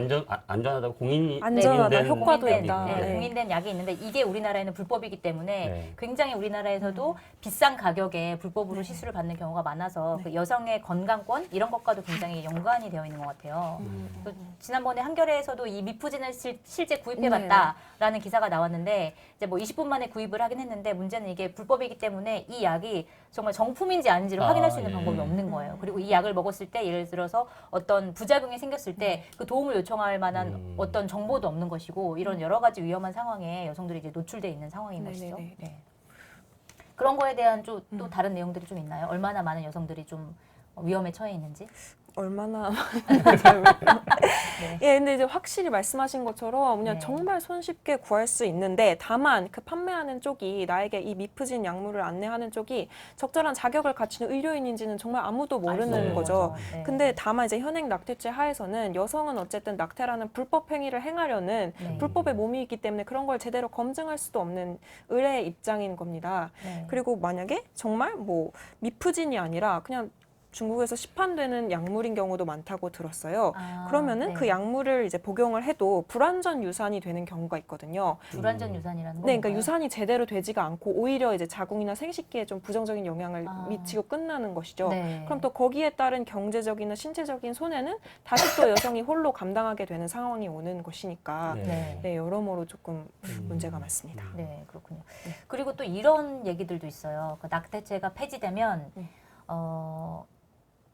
안전하다고 공인이 안전하다, 된 효과도 약이 있다. 있는데. 네, 공인된 약이 있는데 이게 우리나라에는 불법이기 때문에 네. 굉장히 우리나라에서도 비싼 가격에 불법으로 시술을 받는 경우가 많아서 그 여성의 건강권 이런 것과도 굉장히 연관이 되어 있는 것 같아요. 그 지난번에 한겨레에서도 이 미프진을 실제 구입해봤다라는 기사가 나왔는데 이제 뭐 20분 만에 구입을 하긴 했는데 문제는 이게 불법이기 때문에 이 약이 정말 정품인지 아닌지를 확인할 수 있는 예. 방법이 없는 거예요. 그리고 이 약을 먹었을 때 예를 들어서 어떤 부작용이 생겼을 때 그 도움을 요청할 만한 어떤 정보도 없는 것이고 이런 여러 가지 위험한 상황에 여성들이 이제 노출돼 있는 상황인 네네네. 것이죠. 네. 그런 거에 대한 또 다른 내용들이 좀 있나요? 얼마나 많은 여성들이 좀 위험에 처해 있는지? 얼마나 네. 예, 근데 이제 확실히 말씀하신 것처럼 그냥 네. 정말 손쉽게 구할 수 있는데 다만 그 판매하는 쪽이 나에게 이 미프진 약물을 안내하는 쪽이 적절한 자격을 갖춘 의료인인지는 정말 아무도 모르는 수 거죠. 없는 네. 근데 다만 이제 현행 낙태죄 하에서는 여성은 어쨌든 낙태라는 불법 행위를 행하려는 네. 불법의 몸이 있기 때문에 그런 걸 제대로 검증할 수도 없는 의뢰의 입장인 겁니다. 네. 그리고 만약에 정말 뭐 미프진이 아니라 그냥 중국에서 시판되는 약물인 경우도 많다고 들었어요. 아, 그러면은 네. 그 약물을 이제 복용을 해도 불완전 유산이 되는 경우가 있거든요. 불완전 유산이라는 건 네, 그러니까 뭔가요? 유산이 제대로 되지가 않고 오히려 이제 자궁이나 생식기에 좀 부정적인 영향을 아. 미치고 끝나는 것이죠. 네. 그럼 또 거기에 따른 경제적이나 신체적인 손해는 다시 또 여성이 홀로 감당하게 되는 상황이 오는 것이니까 네. 네, 여러모로 조금 문제가 많습니다. 네, 그렇군요. 그리고 또 이런 얘기들도 있어요. 그 낙태죄가 폐지되면 네.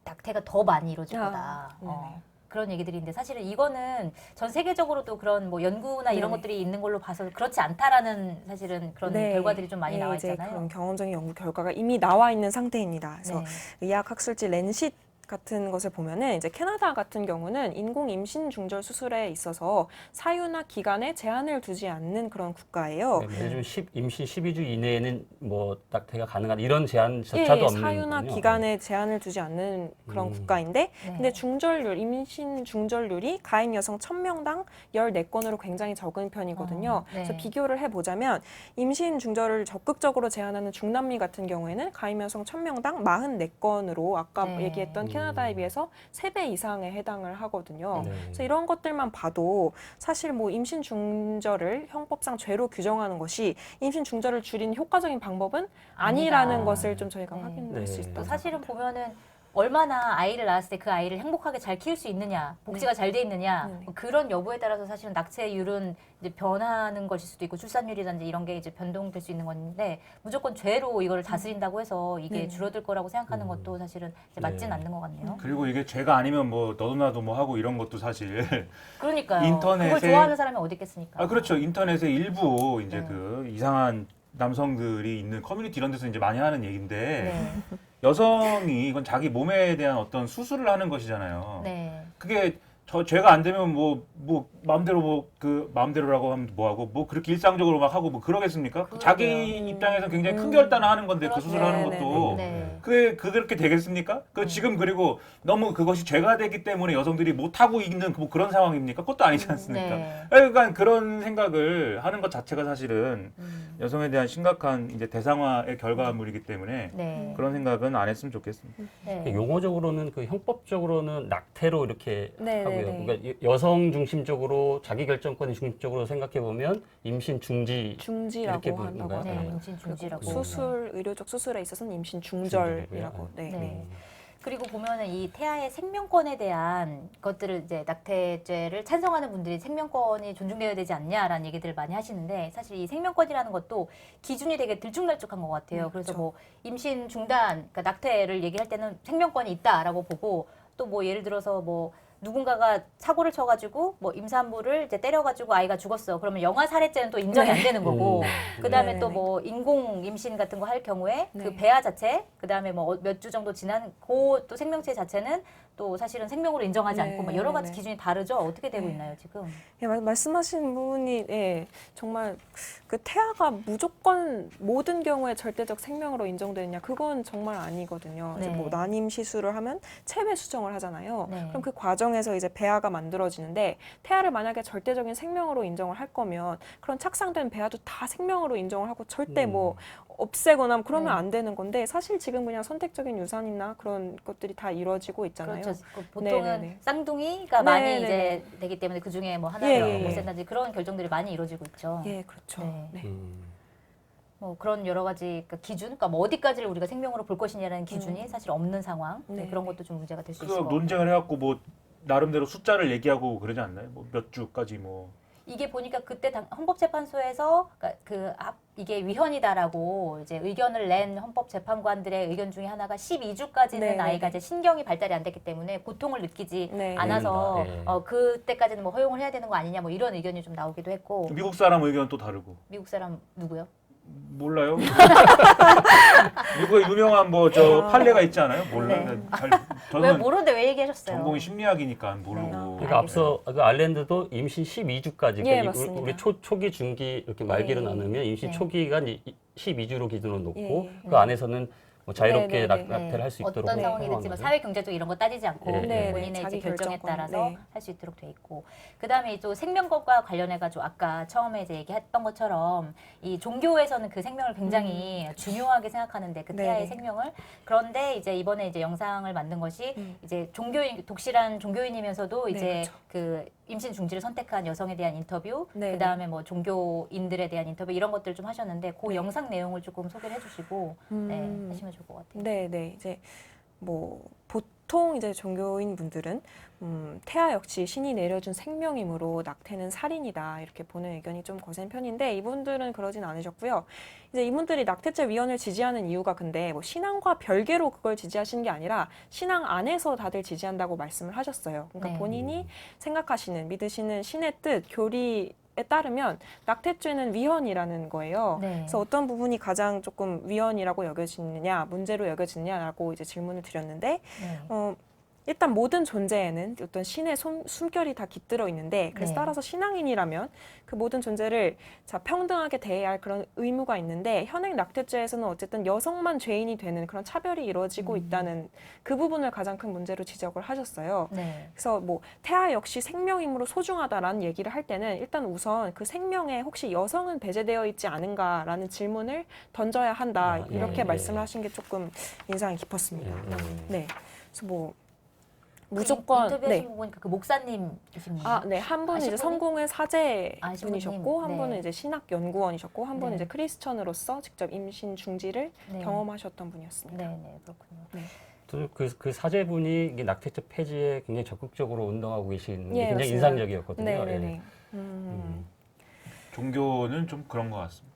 낙태가 더 많이 이루어질 아, 거다. 네네. 그런 얘기들인데 사실은 이거는 전 세계적으로도 그런 뭐 연구나 이런 네네. 것들이 있는 걸로 봐서 그렇지 않다라는 사실은 그런 네. 결과들이 좀 많이 네, 나와 이제 있잖아요. 그런 경험적인 연구 결과가 이미 나와 있는 상태입니다. 그래서 네. 의학학술지 렌싯 같은 것을 보면은 이제 캐나다 같은 경우는 인공 임신 중절 수술에 있어서 사유나 기간에 제한을 두지 않는 그런 국가예요. 네, 예를 들면 임신 12주 이내에는 뭐 낙태가 가능한 이런 제한조차도 예, 없는 사유나 거군요. 기간에 제한을 두지 않는 그런 국가인데 네. 근데 중절률, 임신 중절률이 가임 여성 1000명당 14건으로 굉장히 적은 편이거든요. 네. 그래서 비교를 해보자면 임신 중절을 적극적으로 제한하는 중남미 같은 경우에는 가임 여성 1000명당 44건으로 아까 네. 얘기했던 캐나다에 비해서 3배 이상에 해당을 하거든요. 네. 그래서 이런 것들만 봐도 사실 뭐 임신 중절을 형법상 죄로 규정하는 것이 임신 중절을 줄이는 효과적인 방법은 아니라는 아니다. 것을 좀 저희가 네. 확인할 수 네. 있다. 또 사실은 보면은 얼마나 아이를 낳았을 때 그 아이를 행복하게 잘 키울 수 있느냐, 복지가 잘 돼 있느냐, 네. 뭐 그런 여부에 따라서 사실은 낙태율은 이제 변하는 것일 수도 있고 출산율이라든지 이런 게 이제 변동될 수 있는 건데 무조건 죄로 이걸 다스린다고 해서 이게 네. 줄어들 거라고 생각하는 것도 사실은 이제 맞진 네. 않는 것 같네요. 그리고 이게 죄가 아니면 뭐 너도 나도 뭐 하고 이런 것도 사실 그러니까요. 인터넷에- 그걸 좋아하는 사람이 어디 있겠습니까? 아 그렇죠. 인터넷에 일부 이제 네. 그 이상한 남성들이 있는 커뮤니티 이런 데서 이제 많이 하는 얘기인데 네. 여성이 이건 자기 몸에 대한 어떤 수술을 하는 것이잖아요. 네. 그게 저 죄가 안 되면 뭐 마음대로 뭐 그 마음대로라고 하면 뭐 하고 뭐 그렇게 일상적으로 막 하고 뭐 그러겠습니까? 그러게요. 자기 입장에서 굉장히 큰 결단을 하는 건데 그 그렇죠. 수술하는 네, 것도 네. 그렇게 되겠습니까? 그 지금 그리고 너무 그것이 죄가 되기 때문에 여성들이 못 하고 있는 뭐 그런 상황입니까? 그것도 아니지 않습니까? 네. 그러니까 그런 생각을 하는 것 자체가 사실은 여성에 대한 심각한 이제 대상화의 결과물이기 때문에 네. 그런 생각은 안 했으면 좋겠습니다. 네. 용어적으로는 그 형법적으로는 낙태로 이렇게 네, 하고요. 네, 네. 그러니까 여성 중심적으로 자기 결정권 중심적으로 생각해 보면 임신 중지 중지라고 이렇게 한다고 부르는가요? 네, 하더라고요. 임신 중지라고. 그리고 수술, 의료적 수술에 있어서는 임신 중절이라고. 중절이고요. 네. 네. 네. 그리고 보면은 이 태아의 생명권에 대한 것들을 이제 낙태죄를 찬성하는 분들이 생명권이 존중되어야 되지 않냐라는 얘기들을 많이 하시는데 사실 이 생명권이라는 것도 기준이 되게 들쭉날쭉한 것 같아요. 그래서 그렇죠. 뭐 임신 중단, 그러니까 낙태를 얘기할 때는 생명권이 있다라고 보고 또 뭐 예를 들어서 뭐 누군가가 사고를 쳐가지고 뭐 임산부를 이제 때려가지고 아이가 죽었어. 그러면 영아 살해죄는 또 인정이 안 되는 거고. 그다음에 네, 또 네. 뭐 인공 임신 같은 거 할 경우에 그 네. 배아 자체, 그다음에 뭐 몇 주 정도 지난 그 또 생명체 자체는 또 사실은 생명으로 인정하지 네, 않고 뭐 여러 가지 네. 기준이 다르죠. 어떻게 되고 네. 있나요 지금? 예, 말씀하신 부분이 예, 정말 그 태아가 무조건 모든 경우에 절대적 생명으로 인정되느냐 그건 정말 아니거든요. 이제 네. 뭐 난임 시술을 하면 체외 수정을 하잖아요. 네. 그럼 그 과정에서 이제 배아가 만들어지는데 태아를 만약에 절대적인 생명으로 인정을 할 거면 그런 착상된 배아도 다 생명으로 인정을 하고 절대 뭐 없애거나 그러면 네. 안 되는 건데 사실 지금 그냥 선택적인 유산이나 그런 것들이 다 이루어지고 있잖아요. 그렇죠. 그 보통은 네네네. 쌍둥이가 네, 많이 네, 이제 되기 때문에 그 중에 뭐 하나를 예, 예, 못 예. 센다든지 그런 결정들이 많이 이루어지고 있죠. 예, 그렇죠. 네. 네. 뭐 그런 여러 가지 그러니까 기준, 그러니까 뭐 어디까지를 우리가 생명으로 볼 것이냐라는 기준이 사실 없는 상황. 네, 네. 그런 것도 좀 문제가 될 수 있을 그래서 것 같아요. 논쟁을 해갖고 뭐 나름대로 숫자를 얘기하고 그러지 않나요? 뭐 몇 주까지 뭐. 이게 보니까 그때 헌법재판소에서 그러니까 이게 위헌이다라고 이제 의견을 낸 헌법재판관들의 의견 중에 하나가 12주까지는 네, 네, 아이가 네. 이제 신경이 발달이 안 됐기 때문에 고통을 느끼지 네. 않아서 네. 그때까지는 뭐 허용을 해야 되는 거 아니냐 뭐 이런 의견이 좀 나오기도 했고 미국 사람 의견 또 다르고. 미국 사람 누구요? 몰라요. 미국에 유명한 뭐 저 판례가 있지 않아요? 몰라요. 네. 잘, 왜 저는 모르는데 왜 얘기하셨어요? 전공이 심리학이니까 모르고. 네. 그러니까 앞서 그 아일랜드도 임신 12주까지 예, 그러니까 맞습니다. 우리 초기, 중기 이렇게 말기로 예. 나누면 임신 네. 초기가 12주로 기준으로 놓고 예. 그 안에서는 뭐 자유롭게 네, 네, 네. 낙태를 할 수 있도록 어떤 네. 상황이든지 뭐 허용하는 사회 경제적 이런 거 따지지 않고 네, 네. 본인의 자기 이제 결정에 결정권. 따라서 네. 할 수 있도록 돼 있고 그다음에 또 생명권과 관련해 가지고 아까 처음에 이제 얘기했던 것처럼 이 종교에서는 그 생명을 굉장히 중요하게 생각하는데 그 네, 태아의 네. 생명을 그런데 이제 이번에 이제 영상을 만든 것이 이제 종교인 독실한 종교인이면서도 네, 이제 그렇죠. 그 임신 중지를 선택한 여성에 대한 인터뷰 네, 그다음에 뭐 종교인들에 대한 인터뷰 이런 것들 좀 하셨는데 그 영상 내용을 조금 소개를 해주시고 네, 하시면 좋을 것 같아요. 네, 네. 이제 뭐 보통 이제 종교인 분들은 태아 역시 신이 내려준 생명이므로 낙태는 살인이다 이렇게 보는 의견이 좀 거센 편인데 이분들은 그러진 않으셨고요. 이제 이분들이 낙태죄 위헌을 지지하는 이유가 근데 뭐 신앙과 별개로 그걸 지지하시는 게 아니라 신앙 안에서 다들 지지한다고 말씀을 하셨어요. 그러니까 네. 본인이 생각하시는 믿으시는 신의 뜻, 교리 에 따르면 낙태죄는 위헌이라는 거예요. 네. 그래서 어떤 부분이 가장 조금 위헌이라고 여겨지느냐, 문제로 여겨지느냐라고 이제 질문을 드렸는데, 네. 일단 모든 존재에는 어떤 신의 숨결이 다 깃들어 있는데 그래서 네. 따라서 신앙인이라면 그 모든 존재를 평등하게 대해야 할 그런 의무가 있는데 현행 낙태죄에서는 어쨌든 여성만 죄인이 되는 그런 차별이 이루어지고 있다는 그 부분을 가장 큰 문제로 지적을 하셨어요. 네. 그래서 뭐 태아 역시 생명이므로 소중하다라는 얘기를 할 때는 일단 우선 그 생명에 혹시 여성은 배제되어 있지 않은가라는 질문을 던져야 한다 아, 이렇게 예, 말씀을 예. 하신 게 조금 인상이 깊었습니다. 예, 예. 네, 그래서 뭐 그 무조건 인터뷰하신 네. 거 보니까 그 목사님이십니까? 아, 네. 한 분은 이제 신부님? 성공회 사제 아, 분이셨고, 신부님. 한 네. 분은 이제 신학 연구원이셨고, 한 분은 네. 이제 크리스천으로서 직접 임신 중지를 네. 경험하셨던 분이었습니다. 네, 네, 그렇군요. 그 사제분이 이 낙태죄 폐지에 굉장히 적극적으로 운동하고 계신 게 예, 굉장히 맞습니다. 인상적이었거든요. 네, 네, 예. 네. 종교는 좀 그런 것 같습니다.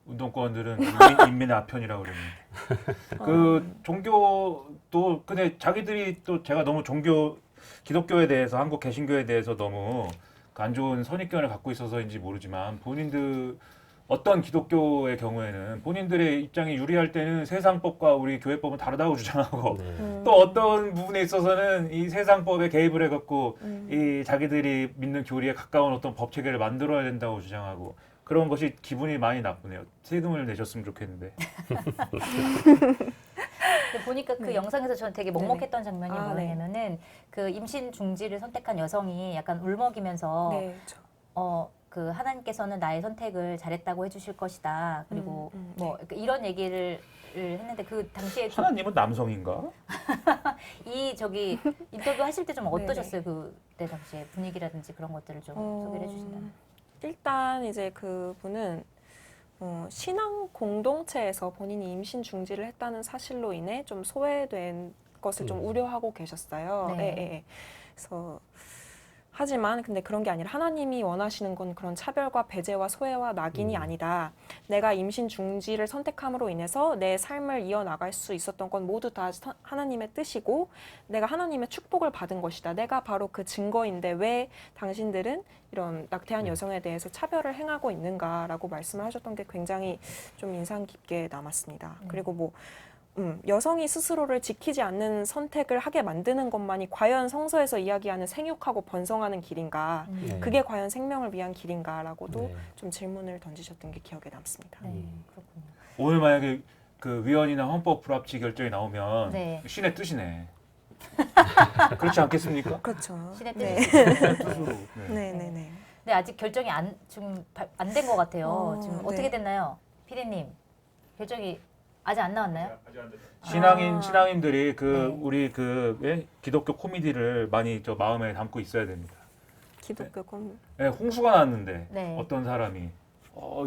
운동권들은 인민의 아편이라고 그러는데 그 종교도 근데 자기들이 또 제가 너무 기독교에 대해서 한국 개신교에 대해서 너무 안 좋은 선입견을 갖고 있어서인지 모르지만 본인들 어떤 기독교의 경우에는 본인들의 입장이 유리할 때는 세상법과 우리 교회법은 다르다고 주장하고 네. 또 어떤 부분에 있어서는 이 세상법에 개입을 해갖고 이 자기들이 믿는 교리에 가까운 어떤 법 체계를 만들어야 된다고 주장하고 그런 것이 기분이 많이 나쁘네요. 세금을 내셨으면 좋겠는데. 근데 보니까 그 네. 영상에서 저는 되게 먹먹했던 장면이 아, 네. 뭐냐면은 그 임신 중지를 선택한 여성이 약간 울먹이면서 네, 그 하나님께서는 나의 선택을 잘했다고 해주실 것이다. 그리고 뭐 네. 이런 얘기를 했는데 그 당시에 좀 하나님은 남성인가? 이 저기 인터뷰 하실 때 좀 네네. 어떠셨어요? 그때 당시에 분위기라든지 그런 것들을 좀 소개를 해주신다면. 일단 이제 그 분은 신앙 공동체에서 본인이 임신 중지를 했다는 사실로 인해 좀 소외된 것을 좀 우려하고 계셨어요. 네. 예, 예, 예. 그래서 하지만 근데 그런 게 아니라 하나님이 원하시는 건 그런 차별과 배제와 소외와 낙인이 아니다. 내가 임신 중지를 선택함으로 인해서 내 삶을 이어나갈 수 있었던 건 모두 다 하나님의 뜻이고 내가 하나님의 축복을 받은 것이다. 내가 바로 그 증거인데 왜 당신들은 이런 낙태한 여성에 대해서 차별을 행하고 있는가라고 말씀을 하셨던 게 굉장히 좀 인상 깊게 남았습니다. 그리고 뭐 여성이 스스로를 지키지 않는 선택을 하게 만드는 것만이 과연 성서에서 이야기하는 생육하고 번성하는 길인가? 네. 그게 과연 생명을 위한 길인가라고도 네. 좀 질문을 던지셨던 게 기억에 남습니다. 네, 그렇군요. 오늘 만약에 그 위헌이나 헌법 불합치 결정이 나오면 네. 신의 뜻이네. 그렇지 않겠습니까? 그렇죠. 신의 네. 뜻이 신의 뜻으로. 네. 네, 네, 네. 근데 아직 결정이 안 된 것 같아요. 지금 네. 어떻게 됐나요? 피디님, 결정이 아직 안 나왔나요? 신앙인들이 그 네. 우리 기독교 코미디를 많이 저 마음에 담고 있어야 됩니다. 기독교 공 네, 홍수가 났는데 네. 어떤 사람이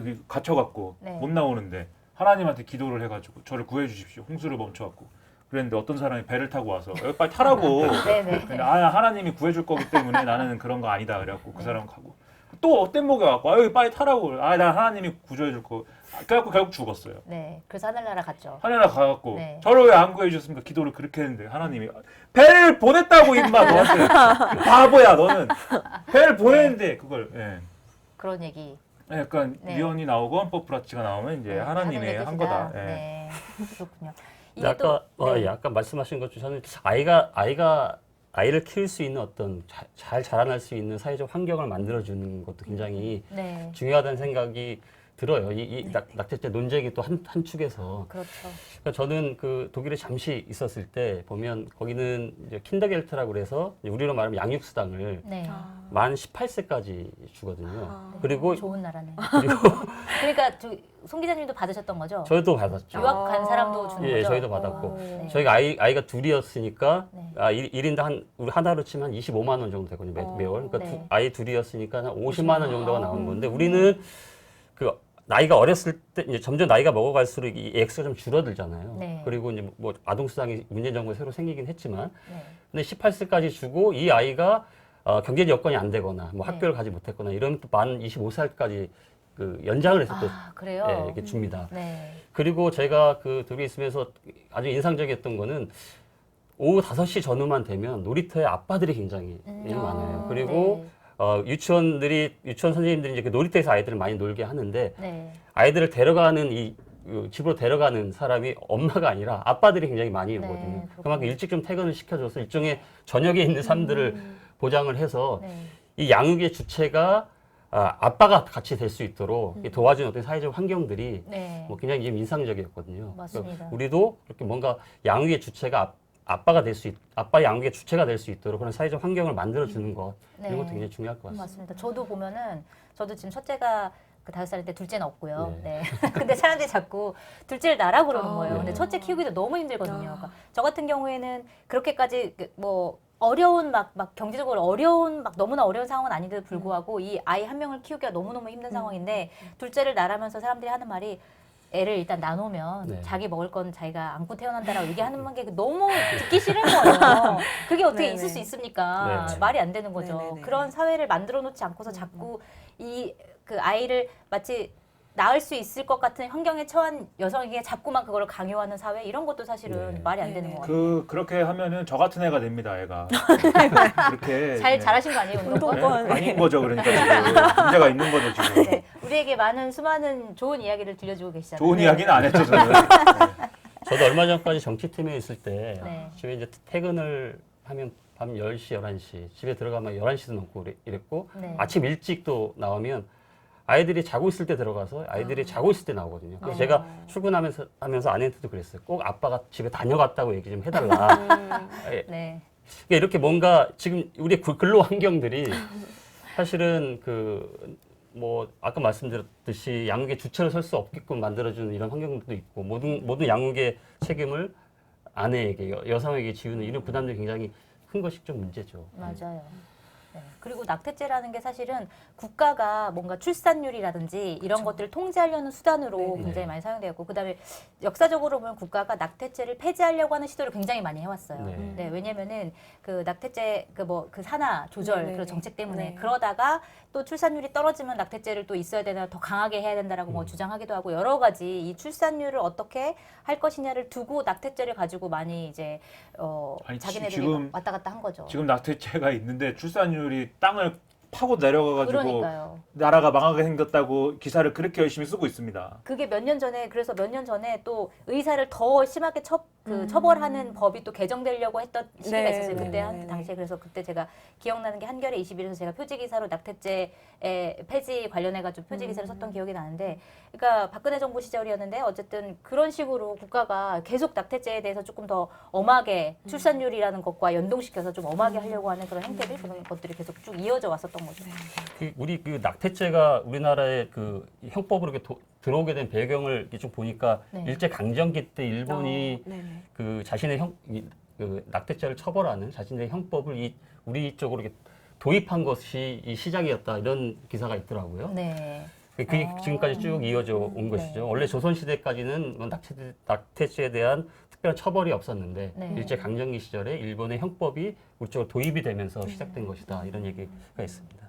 이게 갇혀갖고 네. 못 나오는데 하나님한테 기도를 해가지고 저를 구해 주십시오. 홍수를 멈춰갖고 그랬는데 어떤 사람이 배를 타고 와서 여기 빨리 타라고. 네네. 근데 하나님이 구해줄 거기 때문에 나는 그런 거 아니다 그래갖고 그 사람은 가고 또 어떤 목에 와갖고 여기 빨리 타라고. 나 하나님이 구조해줄 거. 그래갖고 결국 죽었어요. 네. 그래서 하늘나라 갔죠. 하늘나라 가갖고 네. 저를 왜 안 구해주셨습니까? 기도를 그렇게 했는데 하나님이 배를 보냈다고 임마 너한테 바보야 너는 배를 보냈는데 그걸 그런 얘기. 약간 네. 위헌이 나오고 헌법 불합치가 나오면 이제 네, 하나님의 한 뜻이다. 거다. 네. 그렇군요. 근데 아까 네. 아까 말씀하신 것 중에 아이를 키울 수 있는 어떤 잘 자라날 수 있는 사회적 환경을 만들어주는 것도 굉장히 네. 중요하다는 생각이 들어요. 이 낙태죄 논쟁이 또 한 축에서. 그렇죠. 그러니까 저는 그 독일에 잠시 있었을 때 보면 거기는 이제 킨더겔트라고 그래서 우리로 말하면 양육수당을 네. 만 18세까지 주거든요. 아. 그리고 좋은 나라네. 그리고 그러니까 송 기자님도 받으셨던 거죠? 저희도 받았죠. 유학 간 사람도 주는 예, 거죠? 저희도 받았고. 오. 네. 저희가 아이가 둘이었으니까 네. 1인당 우리 하나로 치면 한 25만 원 정도 되거든요. 매월. 그러니까 네. 아이 둘이었으니까 한 50만 원 정도가 나오는 건데 우리는 그 나이가 어렸을 때 이제 점점 나이가 먹어갈수록 이 액수가 좀 줄어들잖아요. 네. 그리고 이제 뭐 아동수당이 문재인 정부에 새로 생기긴 했지만 네. 근데 18세까지 주고 이 아이가 경제 여건이 안 되거나 뭐 네. 학교를 가지 못했거나 이러면 또 만 25살까지 그 연장을 해서 또 그래요? 이렇게 줍니다. 네. 그리고 제가 그 독일에 있으면서 아주 인상적이었던 거는 오후 5시 전후만 되면 놀이터에 아빠들이 굉장히 많아요. 그리고 네. 유치원 선생님들이 이제 그 놀이터에서 아이들을 많이 놀게 하는데 네. 아이들을 데려가는 이 그 집으로 데려가는 사람이 엄마가 아니라 아빠들이 굉장히 많이 오거든요. 그렇군요. 그만큼 일찍 좀 퇴근을 시켜줘서 일종의 저녁에 있는 삶들을 보장을 해서 네. 이 양육의 주체가 아빠가 같이 될 수 있도록 도와주는 어떤 사회적 환경들이 네. 뭐 굉장히 좀 인상적이었거든요. 맞습니다. 그러니까 우리도 이렇게 뭔가 양육의 주체가 아빠가 될 수 아빠 양육의 주체가 될 수 있도록 그런 사회적 환경을 만들어 주는 것 이런 네. 것도 굉장히 중요할 것 같습니다. 맞습니다. 저도 보면은 저도 지금 첫째가 그 5살인데 둘째는 없고요. 네. 네. 근데 사람들이 자꾸 둘째를 낳으라 그러는 아, 거예요. 네. 근데 첫째 키우기도 너무 힘들거든요. 아. 그러니까 저 같은 경우에는 그렇게까지 뭐 어려운 막 경제적으로 어려운 막 너무나 어려운 상황은 아닌데도 불구하고 이 아이 한 명을 키우기가 너무너무 힘든 상황인데 둘째를 낳으면서 사람들이 하는 말이 애를 일단 나누면 네. 자기 먹을 건 자기가 안고 태어난다라고 얘기하는 게 너무 듣기 싫은 거예요. 그게 어떻게 네네. 있을 수 있습니까? 네네. 말이 안 되는 거죠. 네네네. 그런 사회를 만들어 놓지 않고서 자꾸 이 그 아이를 마치 낳을 수 있을 것 같은 환경에 처한 여성에게 자꾸만 그걸 강요하는 사회 이런 것도 사실은 네. 말이 안 되는 네네. 것 같아요. 그렇게 하면은 저 같은 애가 됩니다, 애가. 그렇게 잘하신 거 아니에요, 운동권? 운동권. 아닌 거죠, 그러니까 지금 문제가 있는 거죠 지금. 네, 우리에게 많은 수많은 좋은 이야기를 들려주고 계시잖아요. 좋은 이야기는 안 했죠 저는. 저도 얼마 전까지 정치팀에 있을 때 네. 집에 이제 퇴근을 하면 밤 10시, 11시 집에 들어가면 11시도 넘고 이랬고 네. 아침 일찍도 나오면 아이들이 자고 있을 때 들어가서 아이들이 자고 있을 때 나오거든요. 그래서 제가 출근하면서 아내한테도 그랬어요. 꼭 아빠가 집에 다녀갔다고 얘기 좀 해달라. 예. 네. 그러니까 이렇게 뭔가 지금 우리 근로 환경들이 사실은 뭐 아까 말씀드렸듯이 양육의 주체로 설 수 없게끔 만들어주는 이런 환경들도 있고 모든 양육의 책임을 아내에게 여성에게 지우는 이런 부담들이 굉장히 큰 것이 좀 문제죠. 맞아요. 네. 그리고 낙태죄라는 게 사실은 국가가 뭔가 출산율이라든지 이런 것들을 통제하려는 수단으로 네네. 굉장히 많이 사용되었고 그다음에 역사적으로 보면 국가가 낙태죄를 폐지하려고 하는 시도를 굉장히 많이 해왔어요. 네. 네, 왜냐면은 그 낙태죄 그 산하 조절 네네. 그런 정책 때문에 네. 그러다가 또 출산율이 떨어지면 낙태죄를 또 있어야 되나 더 강하게 해야 된다라고 뭐 주장하기도 하고 여러 가지 이 출산율을 어떻게 할 것이냐를 두고 낙태죄를 가지고 많이 이제 아니, 자기네들이 지금- 왔다 갔다 한 거죠. 지금 낙태죄가 있는데 출산율이 땅을 파고 내려가가지고 그러니까요. 나라가 망하게 생겼다고 기사를 그렇게 열심히 쓰고 있습니다. 그게 몇 년 전에 그래서 몇 년 전에 또 의사를 더 심하게 처벌하는 법이 또 개정되려고 했던 시기가 네, 있었어요. 그때 네, 한 네, 당시에 그래서 그때 제가 기억나는 게 한겨레 21에서 제가 표지 기사로 낙태죄 폐지 관련해가지고 표지 기사를 썼던 기억이 나는데, 그러니까 박근혜 정부 시절이었는데 어쨌든 그런 식으로 국가가 계속 낙태죄에 대해서 조금 더 엄하게 출산율이라는 것과 연동시켜서 좀 엄하게 하려고 하는 그런 행태들 그런 것들이 계속 쭉 이어져 왔었던 거죠. 우리 그 낙태죄가 우리나라의 그 형법으로 이렇게 들어오게 된 배경을 이렇게 좀 보니까 네. 일제 강점기 때 일본이 네네. 그 자신의 그 낙태죄를 처벌하는 자신의 형법을 우리 쪽으로 이렇게 도입한 것이 이 시작이었다 이런 기사가 있더라고요. 네. 그게 지금까지 쭉 이어져 온 네. 것이죠. 원래 조선 시대까지는 뭐 낙태죄에 대한 특별한 처벌이 없었는데 네. 일제 강점기 시절에 일본의 형법이 우리 쪽으로 도입이 되면서 시작된 것이다 이런 얘기가 있습니다.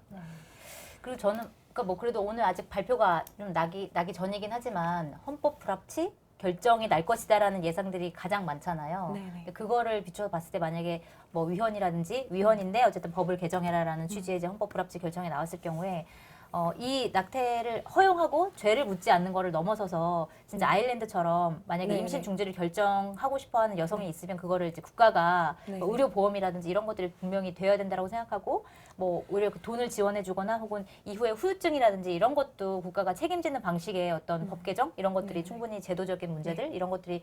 그리고 저는 그러니까 뭐 그래도 오늘 아직 발표가 좀 나기 전이긴 하지만 헌법 불합치 결정이 날 것이다라는 예상들이 가장 많잖아요. 네네. 근데 그거를 비춰 봤을 때 만약에 뭐 위헌인데 어쨌든 법을 개정해라라는 취지의 이제 헌법 불합치 결정이 나왔을 경우에 이 낙태를 허용하고 죄를 묻지 않는 거를 넘어서서 진짜 아일랜드처럼 만약에 네네. 임신 중지를 결정하고 싶어하는 여성이 있으면 그거를 이제 국가가 네네. 뭐 의료 보험이라든지 이런 것들이 분명히 되어야 된다고 생각하고 뭐 오히려 그 돈을 지원해주거나 혹은 이후에 후유증이라든지 이런 것도 국가가 책임지는 방식의 어떤 법 개정 이런 것들이 충분히 제도적인 문제들 이런 것들이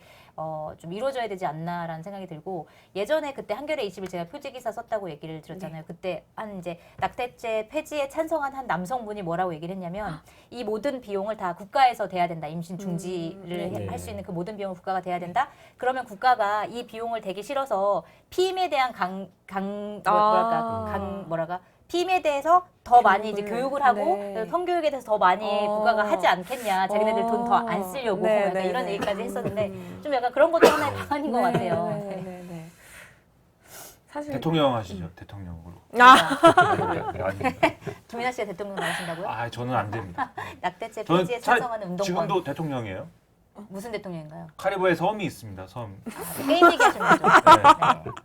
좀 이루어져야 되지 않나라는 생각이 들고 예전에 그때 한겨레 20일 제가 표지 기사 썼다고 얘기를 드렸잖아요. 그때 한 이제 낙태죄 폐지에 찬성한 한 남성분이 뭐라고 얘기를 했냐면 이 모든 비용을 다 국가에서 대야 된다. 임신 중지를 네. 할 수 있는 그 모든 비용을 국가가 대야 된다. 그러면 국가가 이 비용을 대기 싫어서 피임에 대한 피임에 대해서 더 많이 이제 교육을 하고 네. 성교육에 대해서 더 많이 국가가 하지 않겠냐. 자기네들 돈 더 안 쓰려고 네, 약간 네, 이런 네. 얘기까지 했었는데 좀 약간 그런 것도 하나의 방안인 것 같아요. 네네네. 사실 대통령 하시죠, 대통령으로. 아닙니다. 김민아 씨가 대통령 나오신다고요? 아, 저는 안 됩니다. 낙태죄 저는 폐지에 찬성하는 운동권. 지금도 대통령이에요. 무슨 대통령인가요? 카리브해 섬이 있습니다. 섬. 게임 얘기하시는 거죠?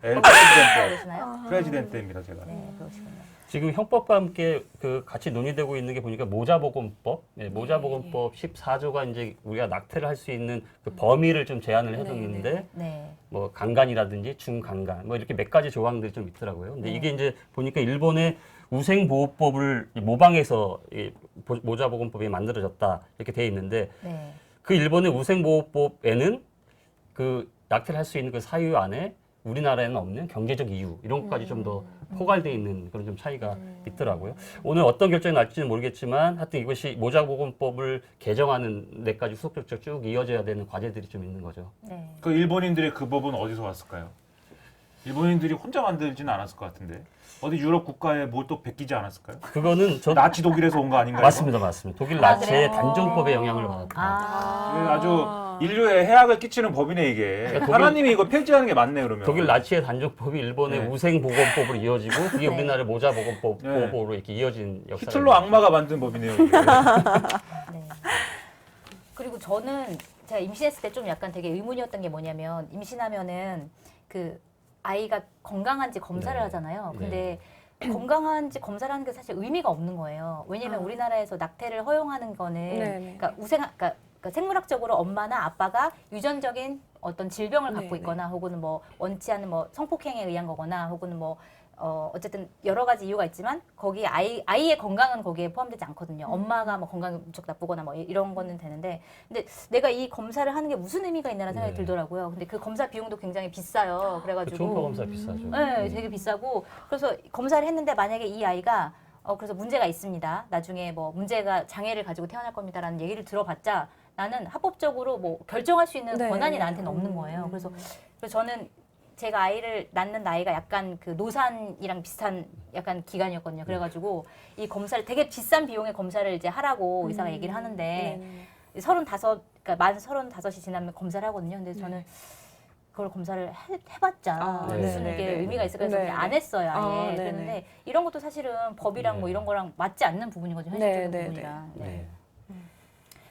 네. 엘 프레지덴트. 프레지덴테. 프레지덴테입니다, 제가. 네, 그러시군요. 지금 형법과 함께 그 같이 논의되고 있는 게 보니까 모자보건법, 모자보건법 14조가 이제 우리가 낙태를 할 수 있는 그 범위를 좀 제한을 해뒀는데 네. 뭐 강간이라든지 중강간 뭐 이렇게 몇 가지 조항들이 좀 있더라고요. 근데 이게 이제 보니까 일본의 우생보호법을 모방해서 이 모자보건법이 만들어졌다 이렇게 돼 있는데 네. 그 일본의 우생보호법에는 그 낙태를 할 수 있는 그 사유 안에 우리나라에는 없는 경제적 이유 이런 것까지 좀 더 포괄되어 있는 그런 좀 차이가 있더라고요. 오늘 어떤 결정이 날지는 모르겠지만 하여튼 이것이 모자보건법을 개정하는 데까지 후속적으로 쭉 이어져야 되는 과제들이 좀 있는 거죠. 네. 그 일본인들의 그 법은 어디서 왔을까요? 일본인들이 혼자 만들지는 않았을 것 같은데 어디 유럽 국가에 뭘 또 베끼지 않았을까요? 그거는 저 나치 독일에서 온 거 아닌가요? 맞습니다, 맞습니다. 독일 아, 나치의 그래요? 단종법의 영향을 받았다. 아. 아주 인류에 해악을 끼치는 법이네 이게. 그러니까 독일- 하나님이 이거 폐지하는 게 맞네 그러면. 독일 나치의 단종법이 일본의 네. 우생보건법으로 이어지고 그게 네. 우리나라의 모자보건법으로 네. 이렇게 이어진 역사가 히틀러 악마가 만든 법이네요. 이게. 네. 그리고 저는 제가 임신했을 때 좀 약간 되게 의문이었던 게 뭐냐면 임신하면은 그 아이가 건강한지 검사를 네. 하잖아요. 근데 건강한지 검사를 하는 게 사실 의미가 없는 거예요. 왜냐면 우리나라에서 낙태를 허용하는 거는 네네. 그러니까 그러니까 생물학적으로 엄마나 아빠가 유전적인 어떤 질병을 갖고 네네. 있거나 혹은 뭐 원치 않는 뭐 성폭행에 의한 거거나 혹은 뭐 어쨌든 여러 가지 이유가 있지만 거기 아이의 건강은 거기에 포함되지 않거든요. 엄마가 뭐 건강이 무척 나쁘거나 뭐 이런 거는 되는데 근데 내가 이 검사를 하는 게 무슨 의미가 있나라는 생각이 네. 들더라고요. 근데 그 검사 비용도 굉장히 비싸요. 그 그래가지고 초음파 검사 비싸죠. 네, 되게 비싸고 그래서 검사를 했는데 만약에 이 아이가 그래서 문제가 있습니다. 나중에 뭐 문제가 장애를 가지고 태어날 겁니다라는 얘기를 들어봤자 나는 합법적으로 뭐 결정할 수 있는 네. 권한이 나한테는 없는 거예요. 그래서 저는 제가 아이를 낳는 나이가 약간 그 노산이랑 비슷한 약간 기간이었거든요. 그래가지고 이 검사를 되게 비싼 비용의 검사를 이제 하라고 의사가 얘기를 하는데 35, 그러니까 만 35이 지나면 검사를 하거든요. 근데 저는 그걸 검사를 해봤자 아, 무슨 네네. 이게 의미가 있을까 해서 네. 그냥 안 했어요. 아예. 아, 네네. 그랬는데 이런 것도 사실은 법이랑 뭐 이런 거랑 맞지 않는 부분이거든요. 현실적인 네네네. 부분이랑. 네. 네.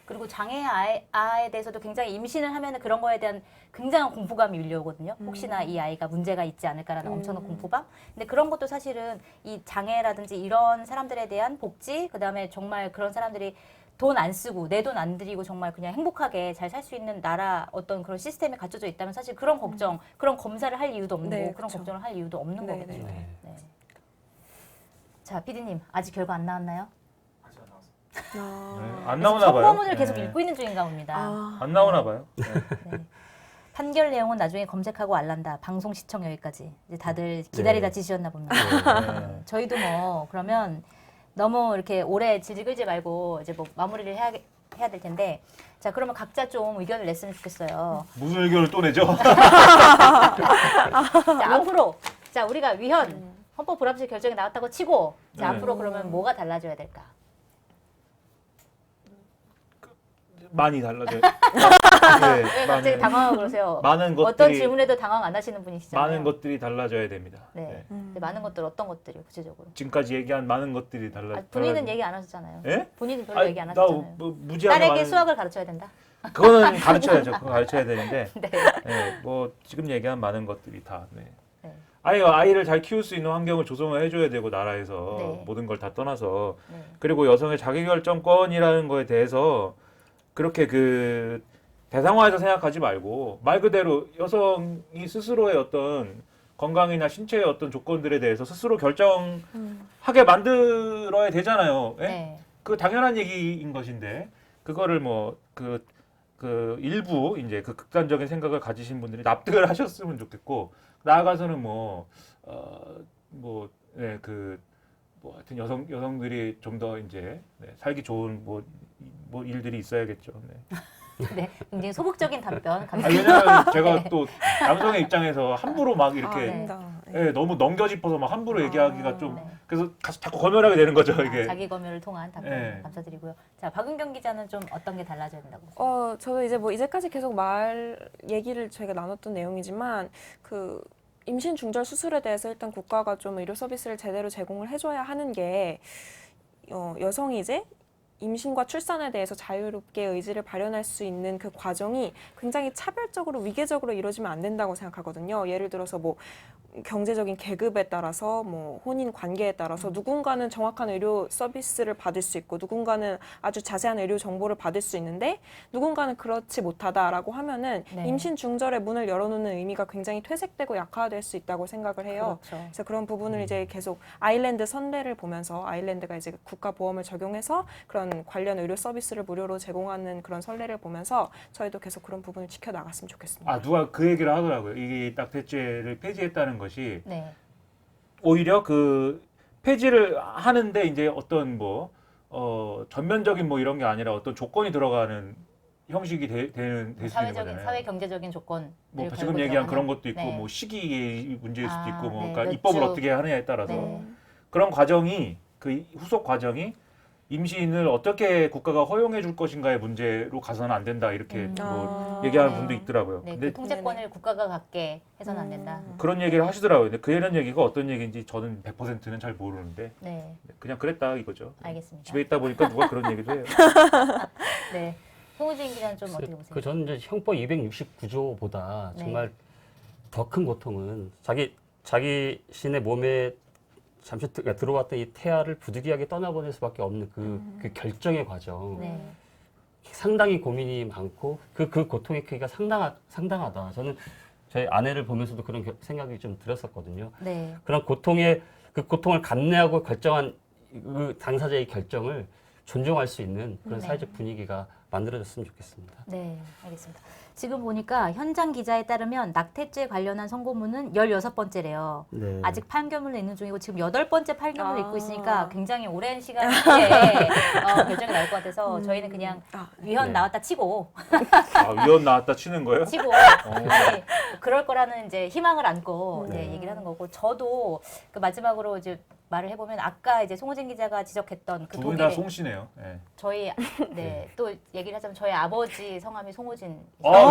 그리고 장애 아이에 대해서도 굉장히 임신을 하면은 그런 거에 대한 굉장한 공포감이 밀려오거든요. 혹시나 이 아이가 문제가 있지 않을까라는 엄청난 공포감. 근데 그런 것도 사실은 이 장애라든지 이런 사람들에 대한 복지, 그다음에 정말 그런 사람들이 돈 안 쓰고 내 돈 안 들이고 정말 그냥 행복하게 잘 살 수 있는 나라 어떤 그런 시스템이 갖춰져 있다면 사실 그런 걱정, 그런 검사를 할 이유도 없는 네, 거고 그런 그쵸. 걱정을 할 이유도 없는 네, 거거든요. 네. 네. 자, PD님 아직 결과 안 나왔나요? 네, 아, 안 나오나 봐요. 청구문을 계속 네. 읽고 있는 중인가 봅니다. 아, 안 나오나 봐요. 네. 네. 판결 내용은 나중에 검색하고 알란다. 방송 시청 여기까지. 이제 다들 기다리다 네. 지시였나 봅니다. 네. 저희도 뭐 그러면 너무 이렇게 오래 질질 끌지 말고 이제 뭐 마무리를 해야 될 텐데 자 그러면 각자 좀 의견을 냈으면 좋겠어요. 무슨 의견을 또 내죠? 자 앞으로 자 우리가 위헌 헌법 불합치 결정이 나왔다고 치고 자 네. 앞으로 그러면 뭐가 달라져야 될까? 많이 달라져요. 왜 네, 갑자기 당황하고 그러세요? 많은 어떤 것들이 질문에도 당황 안 하시는 분이시잖아요. 많은 것들이 달라져야 됩니다. 네. 네. 근데 많은 것들 어떤 것들이 구체적으로? 지금까지 얘기한 많은 것들이 본인은 얘기 안 하셨잖아요. 예? 본인은 별로 아니, 얘기 안 나 하셨잖아요. 뭐 무지하게 딸에게 많은- 수학을 가르쳐야 된다. 그거는 가르쳐야죠. 그거 가르쳐야 되는데 네. 네, 뭐 지금 얘기한 많은 것들이 다 네. 네. 아이를 잘 키울 수 있는 환경을 조성을 해줘야 되고 나라에서 네. 모든 걸 다 떠나서 네. 그리고 여성의 자기결정권이라는 거에 대해서 그렇게 그 대상화해서 생각하지 말고 말 그대로 여성이 스스로의 어떤 건강이나 신체의 어떤 조건들에 대해서 스스로 결정하게 만들어야 되잖아요. 예? 네. 그 당연한 얘기인 것인데 그거를 뭐 그 일부 이제 그 극단적인 생각을 가지신 분들이 납득을 하셨으면 좋겠고 나아가서는 뭐 하여튼 여성들이 좀 더 이제 살기 좋은 뭐 일들이 있어야겠죠. 네. 네. 굉장히 소극적인 답변 아, 감사합니다. 왜냐면 제가 또 남성의 입장에서 함부로 막 이렇게 아닙니다. 예, 너무 넘겨짚어서 막 함부로 얘기하기가 좀 네. 그래서 자꾸 검열하게 되는 거죠 이게. 자기 검열을 통한 답변 네. 감사드리고요. 자, 박은경 기자는 좀 어떤 게 달라져야 된다고 보세요? 저도 이제 뭐 이제까지 계속 얘기를 저희가 나눴던 내용이지만 그 임신 중절 수술에 대해서 일단 국가가 좀 의료 서비스를 제대로 제공을 해줘야 하는 게 여성이 이제 임신과 출산에 대해서 자유롭게 의지를 발현할 수 있는 그 과정이 굉장히 차별적으로 위계적으로 이루어지면 안 된다고 생각하거든요. 예를 들어서 뭐 경제적인 계급에 따라서 뭐 혼인 관계에 따라서 누군가는 정확한 의료 서비스를 받을 수 있고 누군가는 아주 자세한 의료 정보를 받을 수 있는데 누군가는 그렇지 못하다라고 하면은 네. 임신 중절에 문을 열어놓는 의미가 굉장히 퇴색되고 약화될 수 있다고 생각을 해요. 그렇죠. 그래서 그런 부분을 이제 계속 아일랜드 선례를 보면서 아일랜드가 이제 국가보험을 적용해서 그런 관련 의료 서비스를 무료로 제공하는 그런 선례를 보면서 저희도 계속 그런 부분을 지켜나갔으면 좋겠습니다. 아 누가 그 얘기를 하더라고요. 이 낙태죄를 폐지했다는 것이 네. 오히려 그 폐지를 하는데 이제 어떤 뭐 전면적인 뭐 이런 게 아니라 어떤 조건이 들어가는 형식이 될 수 있는 사회적인 거잖아요. 사회 경제적인 조건 뭐 지금 얘기한 그런 것도 있고 뭐 시기의 문제일 수도 아, 있고 뭐 네. 그러니까 몇 입법을 주. 어떻게 하느냐에 따라서 네. 그런 과정이 그 후속 과정이 임신을 어떻게 국가가 허용해 줄 것인가의 문제로 가서는 안 된다 이렇게 뭐 얘기하는 네. 분도 있더라고요. 네, 근데 그 통제권을 국가가 갖게 해서는 안 된다. 그런 얘기를 하시더라고요. 근데 그 이런 얘기가 어떤 얘기인지 저는 100%는 잘 모르는데 네, 그냥 그랬다 이거죠. 알겠습니다. 집에 있다 보니까 누가 그런 얘기도 해요. 네, 송우진 기자는 좀 어떻게 보세요? 그 저는 이제 형법 269조보다 네. 정말 더 큰 고통은 자기 신의 몸에 잠시 들어왔던 이 태아를 부득이하게 떠나보낼 수밖에 없는 그 결정의 과정. 네, 상당히 고민이 많고 그 고통의 크기가 상당하다. 저는 저희 아내를 보면서도 그런 생각이 좀 들었었거든요. 네, 그런 그 고통을 감내하고 결정한 그 당사자의 결정을 존중할 수 있는 그런 네. 사회적 분위기가 만들어졌으면 좋겠습니다. 네, 알겠습니다. 지금 보니까 현장 기자에 따르면 낙태죄 관련한 선고문은 16번째래요. 네. 아직 판결문을 읽는 중이고 지금 8번째 판결문을 읽고 있으니까 굉장히 오랜 시간 뒤에 결정이 나올 것 같아서 저희는 그냥 위헌 네. 나왔다 치고 아, 위헌 나왔다 치는 거예요? 네, 그럴 거라는 이제 희망을 안고 이제 얘기를 하는 거고 저도 그 마지막으로 이제 말을 해보면 아까 이제 송호진 기자가 지적했던 그 두 분이 다 독일의 송씨네요. 네. 저희 또 얘기를 하자면 저희 아버지 성함이 송호진. 아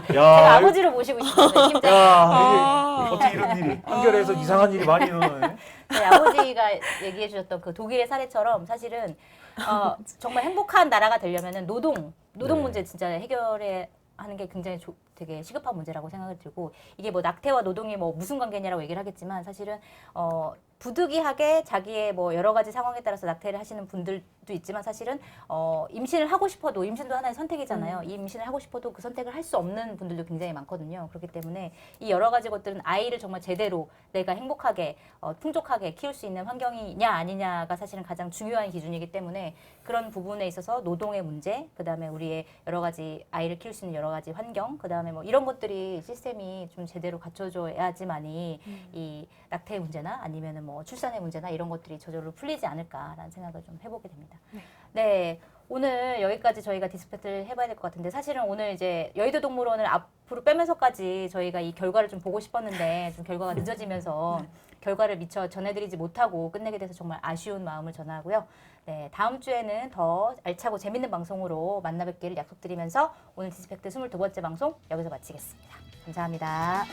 그래요? 제가 야, 아버지를 모시고 있어요. 팀장. 야, 이게 어떻게 이런 일이 한결에서 이상한 일이 많이 일어나네. 저희 아버지가 얘기해 주셨던 그 독일의 사례처럼 사실은 정말 행복한 나라가 되려면은 노동 네. 문제 진짜 해결해 하는 게 굉장히 되게 시급한 문제라고 생각이 들고 이게 뭐 낙태와 노동이 뭐 무슨 관계냐라고 얘기를 하겠지만 사실은 부득이하게 자기의 뭐 여러 가지 상황에 따라서 낙태를 하시는 분들도 있지만 사실은 임신을 하고 싶어도 임신도 하나의 선택이잖아요. 이 임신을 하고 싶어도 그 선택을 할 수 없는 분들도 굉장히 많거든요. 그렇기 때문에 이 여러 가지 것들은 아이를 정말 제대로 내가 행복하게 풍족하게 키울 수 있는 환경이냐 아니냐가 사실은 가장 중요한 기준이기 때문에 그런 부분에 있어서 노동의 문제, 그다음에 우리의 여러 가지 아이를 키울 수 있는 여러 가지 환경, 그다음에 뭐 이런 것들이 시스템이 좀 제대로 갖춰져야지만이 이 낙태의 문제나 아니면은 뭐 출산의 문제나 이런 것들이 저절로 풀리지 않을까라는 생각을 좀 해보게 됩니다. 네. 오늘 여기까지 저희가 디스패트를 해봐야 될 것 같은데 사실은 오늘 이제 여의도 동물원을 앞으로 빼면서까지 저희가 이 결과를 좀 보고 싶었는데 좀 결과가 늦어지면서 결과를 미처 전해드리지 못하고 끝내게 돼서 정말 아쉬운 마음을 전하고요. 네, 다음 주에는 더 알차고 재밌는 방송으로 만나 뵙기를 약속드리면서 오늘 디스패트 22번째 방송 여기서 마치겠습니다. 감사합니다.